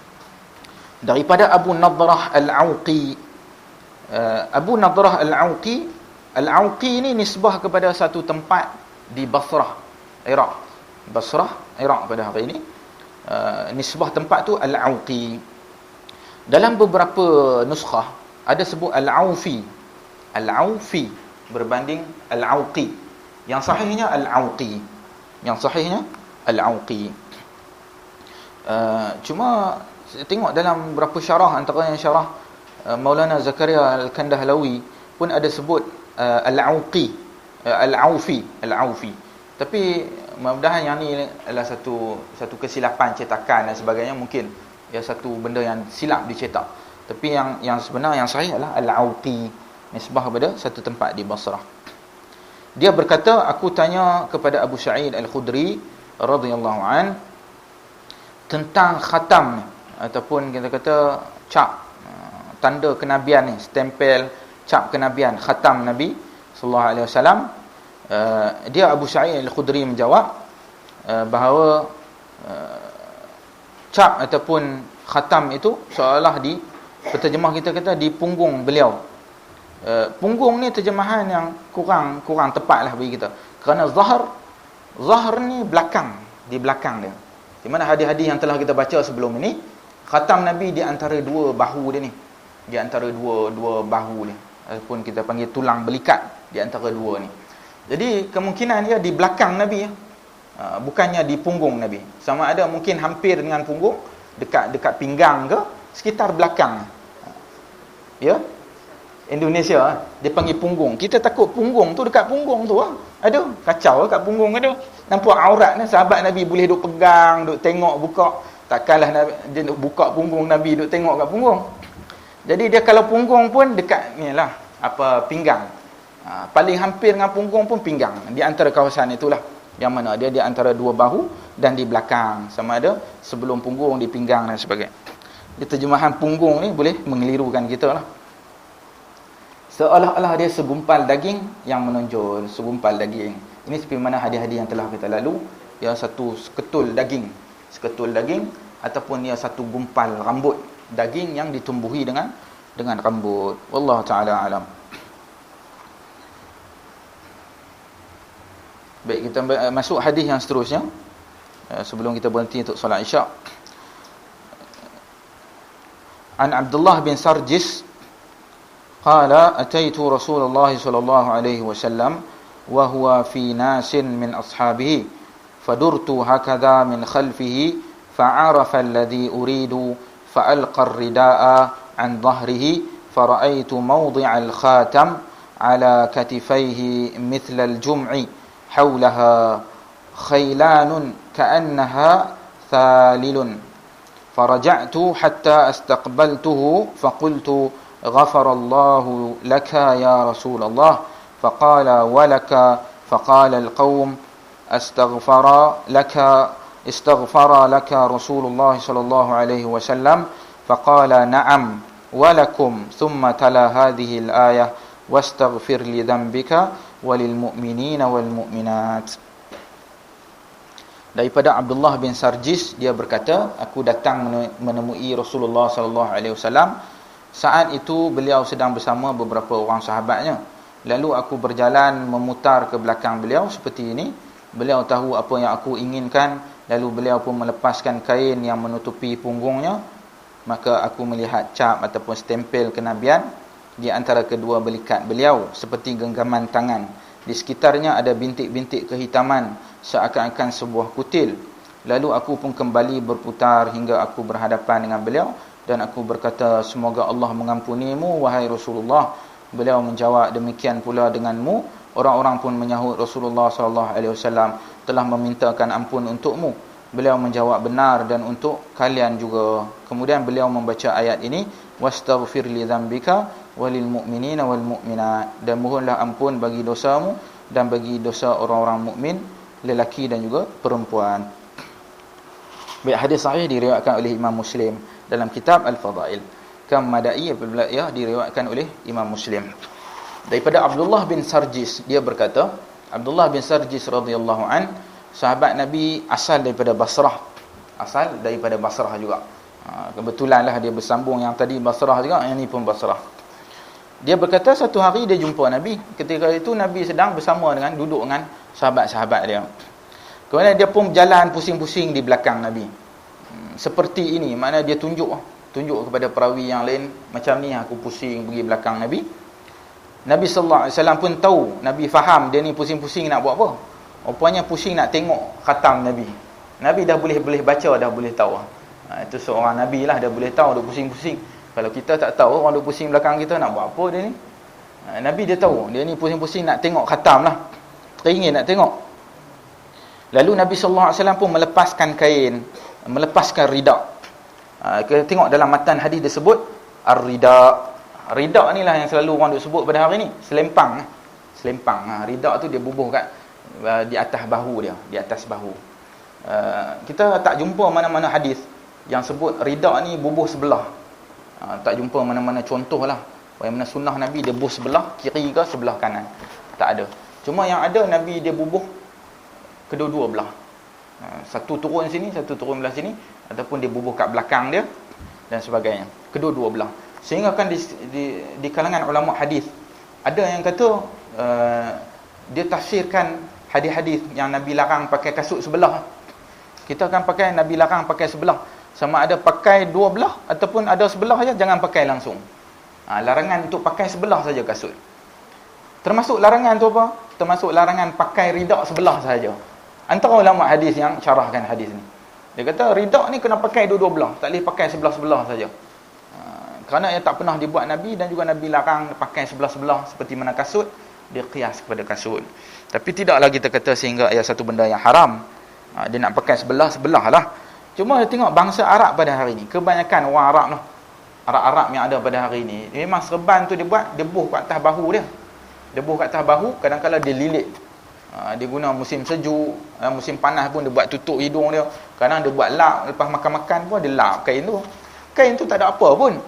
S1: Daripada Abu Nadrah Al-Auqi. Abu Nadrah Al-Auqi ni nisbah kepada satu tempat di Basrah, Iraq. Pada hari ini. Nisbah tempat tu Al-Auqi. Dalam beberapa nuskhah ada sebut Al-Aufi berbanding Al-Auqi. Yang sahihnya Al-Auqi. Cuma tengok dalam beberapa syarah, antaranya syarah Maulana Zakaria Al-Kandahlawi pun ada sebut Al-Auqi, Al-Aufi. Tapi mudah-mudahan yang ni adalah satu kesilapan cetakan dan sebagainya, mungkin ya satu benda yang silap dicetak. Tapi yang sebenar, yang sahih adalah Al-Auqi, nisbah kepada satu tempat di Basrah. Dia berkata, aku tanya kepada Abu Sa'id Al-Khudri radhiyallahu an tentang khatam ataupun kita kata cap, tanda kenabian ni, stempel cap kenabian, khatam Nabi sallallahu alaihi wasallam. Dia Abu Sa'id Al-Khudri menjawab bahawa cap ataupun khatam itu seolah di penterjemah kita kata di punggung beliau. Punggung ni terjemahan yang kurang tepatlah bagi kita. Kerana zahar ni belakang, di belakang dia. Di mana hadis-hadis yang telah kita baca sebelum ini, khatam Nabi di antara dua bahu dia ni. Di antara dua bahu ni. Ataupun kita panggil tulang belikat di antara dua ni. Jadi kemungkinan dia di belakang Nabi, bukannya di punggung Nabi. Sama ada mungkin hampir dengan punggung, dekat pinggang ke, sekitar belakang. Ya. Indonesia dia panggil punggung. Kita takut punggung tu dekat punggung tu ada kacau kat punggung ada. Nampak aurat ni, sahabat Nabi boleh duk pegang, duk tengok, buka. Takkanlah dia duk buka punggung Nabi, duk tengok kat punggung. Jadi dia kalau punggung pun dekat ni lah, pinggang. Paling hampir dengan punggung pun pinggang. Di antara kawasan itulah. Yang mana dia di antara dua bahu dan di belakang. Sama ada sebelum punggung, di pinggang dan sebagainya. Di terjemahan punggung ni boleh mengelirukan kita lah. Seolah-olah dia segumpal daging yang menonjol, segumpal daging. Ini seperti mana hadis-hadis yang telah kita lalu, ya satu seketul daging ataupun ya satu gumpal rambut daging yang ditumbuhi dengan rambut. Wallahu taala alam. Baik, kita masuk hadis yang seterusnya. Sebelum kita berhenti untuk solat Isyak. An Abdullah bin Sarjis قال أتيت رسول الله صلى الله عليه وسلم وهو في ناس من أصحابه فدرت هكذا من خلفه فعرف الذي أريد فألقى الرداء عن ظهره فرأيت موضع الخاتم على كتفيه مثل الجمع حولها خيلان كأنها ثالل فرجعت حتى استقبلته فقلت غفر الله لك يا رسول الله فقال ولك فقال القوم استغفر لك رسول الله صلى الله عليه وسلم فقال نعم ولكم ثم تلا هذه الآية واستغفر لذنبك وللمؤمنين والمؤمنات. Daripada Abdullah bin Sarjis, dia berkata, aku datang menemui Rasulullah sallallahu alaihi wasallam. Saat itu beliau sedang bersama beberapa orang sahabatnya. Lalu aku berjalan memutar ke belakang beliau seperti ini. Beliau tahu apa yang aku inginkan. Lalu beliau pun melepaskan kain yang menutupi punggungnya. Maka aku melihat cap ataupun stempel kenabian di antara kedua belikat beliau seperti genggaman tangan. Di sekitarnya ada bintik-bintik kehitaman seakan-akan sebuah kutil. Lalu aku pun kembali berputar hingga aku berhadapan dengan beliau. Dan aku berkata, semoga Allah mengampunimu, wahai Rasulullah. Beliau menjawab, demikian pula denganmu. Orang-orang pun menyahut Rasulullah SAW telah memintakan ampun untukmu. Beliau menjawab, benar, dan untuk kalian juga. Kemudian beliau membaca ayat ini, wastaghfir li dzambika walil mu'minina wal mu'minat. Dan mohonlah ampun bagi dosamu dan bagi dosa orang-orang mukmin, lelaki dan juga perempuan. Baik, hadis sahih diriwayatkan oleh Imam Muslim dalam kitab Al-Fadail. Madai apabila ia diriwayatkan oleh Imam Muslim. Daripada Abdullah bin Sarjis, dia berkata, Abdullah bin Sarjis radhiyallahu an, sahabat Nabi asal daripada Basrah. Asal daripada Basrah juga. Kebetulanlah dia bersambung, yang tadi Basrah juga, yang ni pun Basrah. Dia berkata satu hari dia jumpa Nabi. Ketika itu Nabi sedang bersama dengan, duduk dengan sahabat-sahabat dia. Kemudian dia pun berjalan pusing-pusing di belakang Nabi. Seperti ini, makna dia tunjuk kepada perawi yang lain, macam ni aku pusing pergi belakang Nabi. Nabi sallallahu alaihi wasallam pun tahu, Nabi faham dia ni pusing-pusing nak buat apa. Rupanya pusing nak tengok khatam Nabi. Nabi dah boleh baca, dah boleh tahu. Itu seorang Nabi lah, dah boleh tahu dia pusing-pusing. Kalau kita tak tahu, orang duk pusing belakang kita nak buat apa dia ni. Nabi dia tahu, dia ni pusing-pusing nak tengok khatam lah. Teringin nak tengok. Lalu Nabi sallallahu alaihi wasallam pun melepaskan kain, melepaskan rida. Kita tengok dalam matan hadis disebut ar-rida. Rida ni lah yang selalu orang duk sebut pada hari ni, selempang. Rida tu dia bubuh kat di atas bahu dia, di atas bahu. Kita tak jumpa mana-mana hadis yang sebut rida ni bubuh sebelah. Tak jumpa mana-mana contoh lah. Bagaimana sunnah Nabi dia bubuh sebelah kiri ke sebelah kanan. Tak ada. Cuma yang ada Nabi dia bubuh kedua-dua belah. Satu turun sini, satu turun belah sini, ataupun dia bubuh kat belakang dia dan sebagainya. Kedua-dua belah. Sehingga kan di kalangan ulama hadis ada yang kata dia tafsirkan hadis-hadis yang Nabi larang pakai kasut sebelah. Kita akan pakai Nabi larang pakai sebelah. Sama ada pakai dua belah ataupun ada sebelah saja, jangan pakai langsung. Larangan untuk pakai sebelah saja kasut. Termasuk larangan tu apa? Termasuk larangan pakai rida sebelah saja. Antara ulama hadis yang syarahkan hadis ni, dia kata rida ni kena pakai dua-dua belah, tak boleh pakai sebelah-sebelah saja. Kerana ia tak pernah dibuat Nabi, dan juga Nabi larang pakai sebelah-sebelah seperti mana kasut, dia qiyas kepada kasut. Tapi tidaklah kita kata sehingga ia satu benda yang haram. Dia nak pakai sebelah-sebelah lah. Cuma tengok bangsa Arab pada hari ni, kebanyakan orang Arab lah, Arab-Arab yang ada pada hari ni, memang serban tu dia buat, dia buh kat atas bahu dia. Dia buh kat atas bahu, kadang-kadang dia lilit. Dia guna musim sejuk, musim panas pun dia buat tutup hidung dia. Kadang dia buat lap, lepas makan-makan pun dia lap kain tu. Kain tu tak ada apa pun,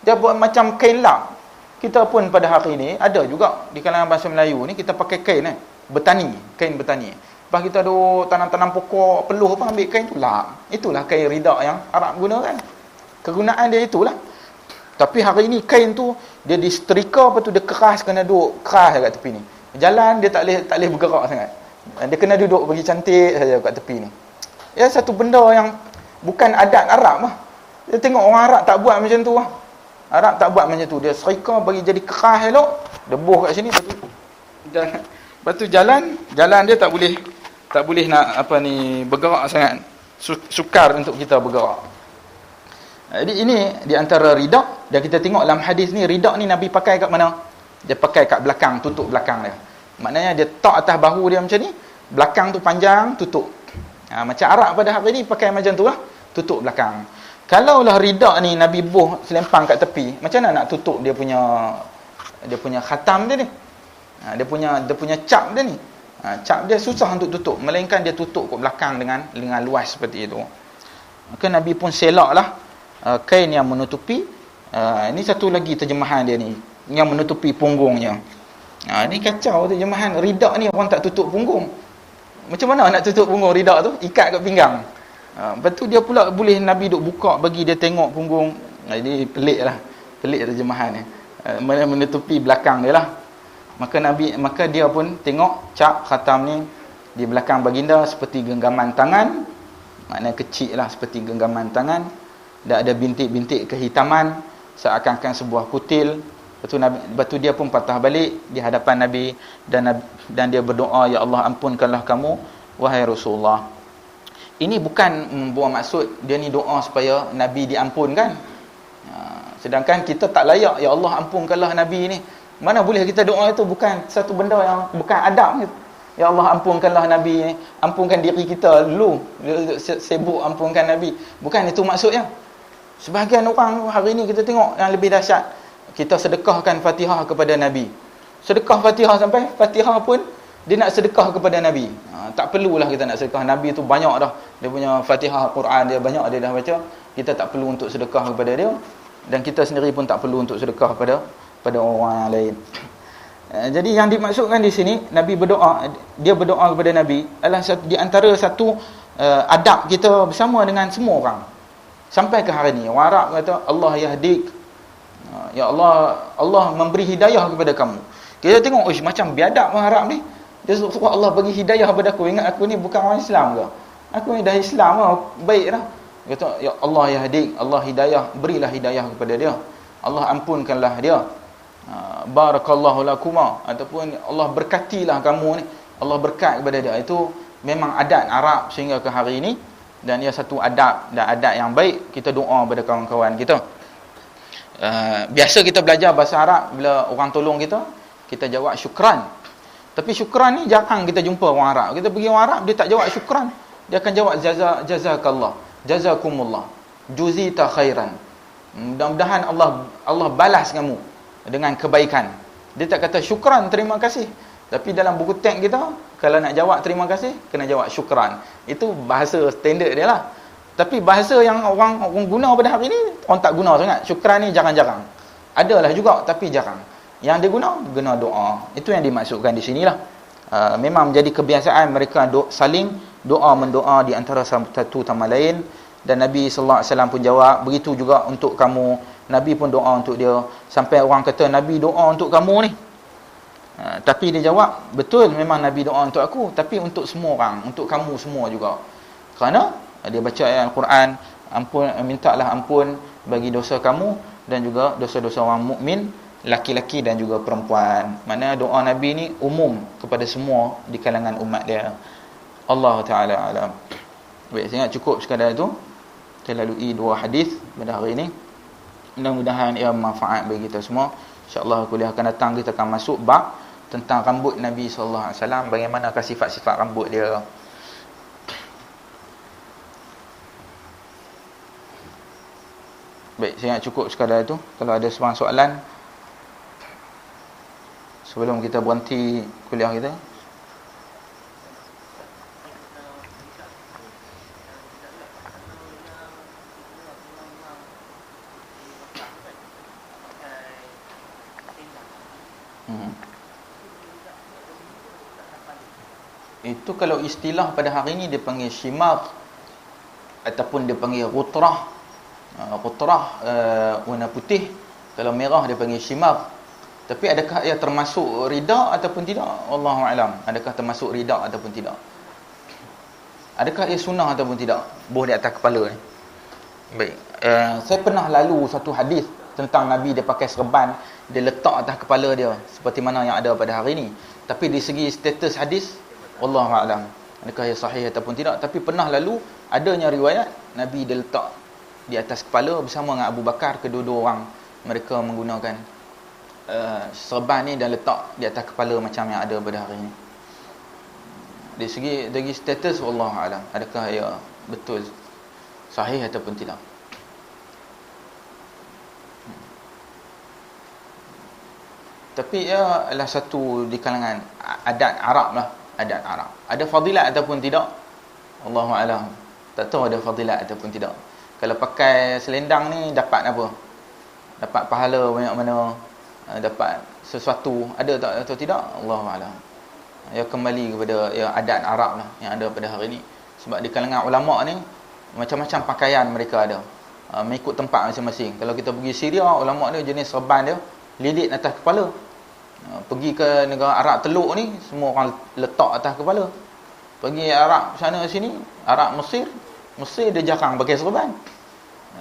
S1: dia buat macam kain lap. Kita pun pada hari ni ada juga di kalangan bangsa Melayu ni, kita pakai kain bertani, kain bertani. Lepas kita ada tanam-tanam pokok peluh apa, ambil kain tu lap. Itulah kain rida yang Arab gunakan. Kegunaan dia itulah. Tapi hari ni kain tu dia disetrika, lepas tu dia keras, kena duduk keras kat tepi ni. Jalan dia tak boleh bergerak sangat. Dia kena duduk bagi cantik saja kat tepi ni. Ya, satu benda yang bukan adat Arab lah. Dia tengok orang Arab tak buat macam tu lah. Arab tak buat macam tu. Dia serika bagi jadi keras elok, dia buh kat sini, lepas tu jalan dia tak boleh nak bergerak sangat. Sukar untuk kita bergerak. Jadi ini di antara rida. Dan kita tengok dalam hadis ni, rida ni Nabi pakai kat mana? Dia pakai kat belakang, tutup belakang dia. Maknanya dia tak atas bahu dia macam ni, belakang tu panjang, tutup. Macam Arab pada hari ni pakai macam tu lah, tutup belakang. Kalaulah rida ni Nabi buh selempang kat tepi, macam mana nak tutup dia punya khatam dia ni? Dia punya cap dia ni. Cap dia susah untuk tutup, melainkan dia tutup kat belakang dengan luas seperti itu. Maka Nabi pun selaklah kain yang menutupi. Ini satu lagi terjemahan dia ni, yang menutupi punggungnya. Ni kacau terjemahan rida ni, orang tak tutup punggung. Macam mana nak tutup punggung rida tu? Ikat kat pinggang. Lepas tu dia pula boleh Nabi duk buka bagi dia tengok punggung. Ini pelik terjemahan ni. Menutupi belakang dia lah. Maka dia pun tengok cap khatam ni di belakang baginda seperti genggaman tangan. Maknanya kecil lah, seperti genggaman tangan. Dan ada bintik-bintik kehitaman seakan-akan sebuah kutil. Lepas tu dia pun patah balik di hadapan Nabi, dan dia berdoa, ya Allah ampunkanlah kamu wahai Rasulullah. Ini bukan membuat maksud dia ni doa supaya Nabi diampunkan. Sedangkan kita tak layak, ya Allah ampunkanlah Nabi ni. Mana boleh kita doa itu? Bukan satu benda yang bukan adab. Ya Allah ampunkanlah Nabi ni, ampunkan diri kita dulu, sibuk ampunkan Nabi. Bukan itu maksudnya. Sebahagian orang hari ni kita tengok yang lebih dahsyat, kita sedekahkan Fatihah kepada Nabi. Sedekah Fatihah sampai Fatihah pun dia nak sedekah kepada Nabi. Tak perlulah kita nak sedekah. Nabi tu banyak dah. Dia punya Fatihah Quran dia banyak, dia dah baca. Kita tak perlu untuk sedekah kepada dia. dan kita sendiri pun tak perlu untuk sedekah pada orang yang lain. Jadi yang dimaksudkan di sini, Nabi berdoa, dia berdoa kepada Nabi adalah di antara satu adab kita bersama dengan semua orang sampai ke hari ni. Orang Arab kata Allah yahdik, ya Allah, Allah memberi hidayah kepada kamu. Kita tengok macam biadab orang Arab ni, dia suruh Allah bagi hidayah kepada aku. Ingat aku ni bukan orang Islam ke? Aku ni dah Islam lah, baik dah. Kata ya Allah yahdik, Allah hidayah, berilah hidayah kepada dia, Allah ampunkanlah dia, barakallahu lakuma, ataupun Allah berkatilah kamu ni, Allah berkat kepada dia. Itu memang adat Arab sehingga ke hari ini, dan ia satu adab dan adat yang baik. Kita doa pada kawan-kawan kita. Biasa kita belajar bahasa Arab, bila orang tolong kita, kita jawab syukran. Tapi syukran ni jarang kita jumpa orang Arab. Kita pergi orang Arab, dia tak jawab syukran, dia akan jawab jazakallah, jazakumullah, juzita khairan. Mudah-mudahan Allah balas kamu dengan kebaikan. Dia tak kata syukran, terima kasih. Tapi dalam buku teks kita, kalau nak jawab terima kasih, kena jawab syukran. Itu bahasa standard dia lah. Tapi bahasa yang orang guna pada hari ni, orang tak guna sangat. Syukran ni jarang-jarang. Adalah juga, tapi jarang. Yang dia guna doa. Itu yang dimaksudkan di sinilah. Memang menjadi kebiasaan mereka saling mendoa di antara satu sama lain. Dan Nabi sallallahu alaihi wasallam pun jawab, begitu juga untuk kamu. Nabi pun doa untuk dia. Sampai orang kata Nabi doa untuk kamu ni. Tapi dia jawab, betul memang Nabi doa untuk aku, tapi untuk semua orang, untuk kamu semua juga. Kerana dia baca ayat Al-Quran, mintalah ampun bagi dosa kamu dan juga dosa-dosa orang mukmin, laki-laki dan juga perempuan. Mana doa Nabi ni umum kepada semua di kalangan umat dia. Allah Ta'ala alam. Baik, saya ingat cukup sekadar itu. Kita lalui 2 hadis pada hari ini. Mudah-mudahan ia manfaat bagi kita semua. InsyaAllah kuliah akan datang kita akan masuk bab tentang rambut Nabi sallallahu alaihi wasallam, bagaimanakah sifat-sifat rambut dia. Baik, saya ingat cukup sekadar itu. Kalau ada sebarang soalan sebelum kita berhenti kuliah kita. Itu kalau istilah pada hari ini dia panggil shimar ataupun dia panggil rutrah. Rutrah warna putih, kalau merah dia panggil shimar. Tapi adakah ia termasuk rida ataupun tidak? Wallahu alam. Adakah termasuk rida ataupun tidak? Adakah ia sunnah ataupun tidak? Buh di atas kepala ni. Baik. Saya pernah lalu satu hadis tentang Nabi dia pakai serban, dia letak atas kepala dia seperti mana yang ada pada hari ini. Tapi di segi status hadis, wallahu a'lam, adakah ia sahih ataupun tidak. Tapi pernah lalu adanya riwayat Nabi dia letak di atas kepala bersama dengan Abu Bakar, kedua-dua orang mereka menggunakan serban ni dan letak di atas kepala macam yang ada pada hari ini. Dari segi status, wallahu a'lam, adakah ia betul sahih ataupun tidak. Tapi ia adalah satu di kalangan adat Arab lah, adat Arab. Ada fadilat ataupun tidak? Allahu a'lam. Tak tahu ada fadilat ataupun tidak. Kalau pakai selendang ni dapat apa? Dapat pahala banyak mana? Dapat sesuatu, ada tak atau tidak? Allahu a'lam. Ya, kembali kepada adat Arab lah yang ada pada hari ni. Sebab di kalangan ulama ni macam-macam pakaian mereka ada. Mengikut tempat masing-masing. Kalau kita pergi Syria, ulama dia jenis serban dia lilit atas kepala. Pergi ke negara Arab Teluk ni, semua orang letak atas kepala. Pergi Arab sana sini, Arab Mesir dia jarang pakai serban.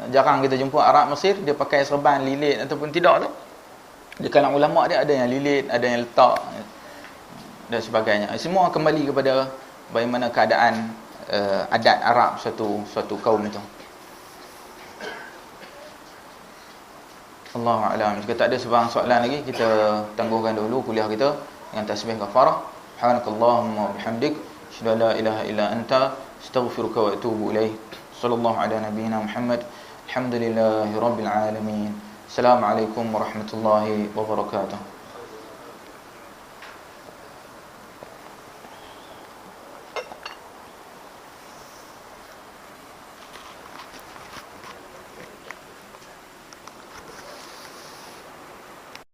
S1: Jarang kita jumpa Arab Mesir dia pakai serban lilit ataupun tidak tu. Di kalangan ulama dia ada yang lilit, ada yang letak dan sebagainya. Semua kembali kepada bagaimana keadaan adat Arab suatu kaum itu. Allahu a'lam. Jika tak ada sebarang soalan lagi, kita tangguhkan dahulu kuliah kita dengan tasbih kafarah. Subhanakallahumma wa bihamdik, asyhadu an la ilaha illa anta, astaghfiruka wa atubu ilaik. Sallallahu ala nabiyyina Muhammad. Alhamdulillahirabbil alamin. Assalamualaikum warahmatullahi wabarakatuh.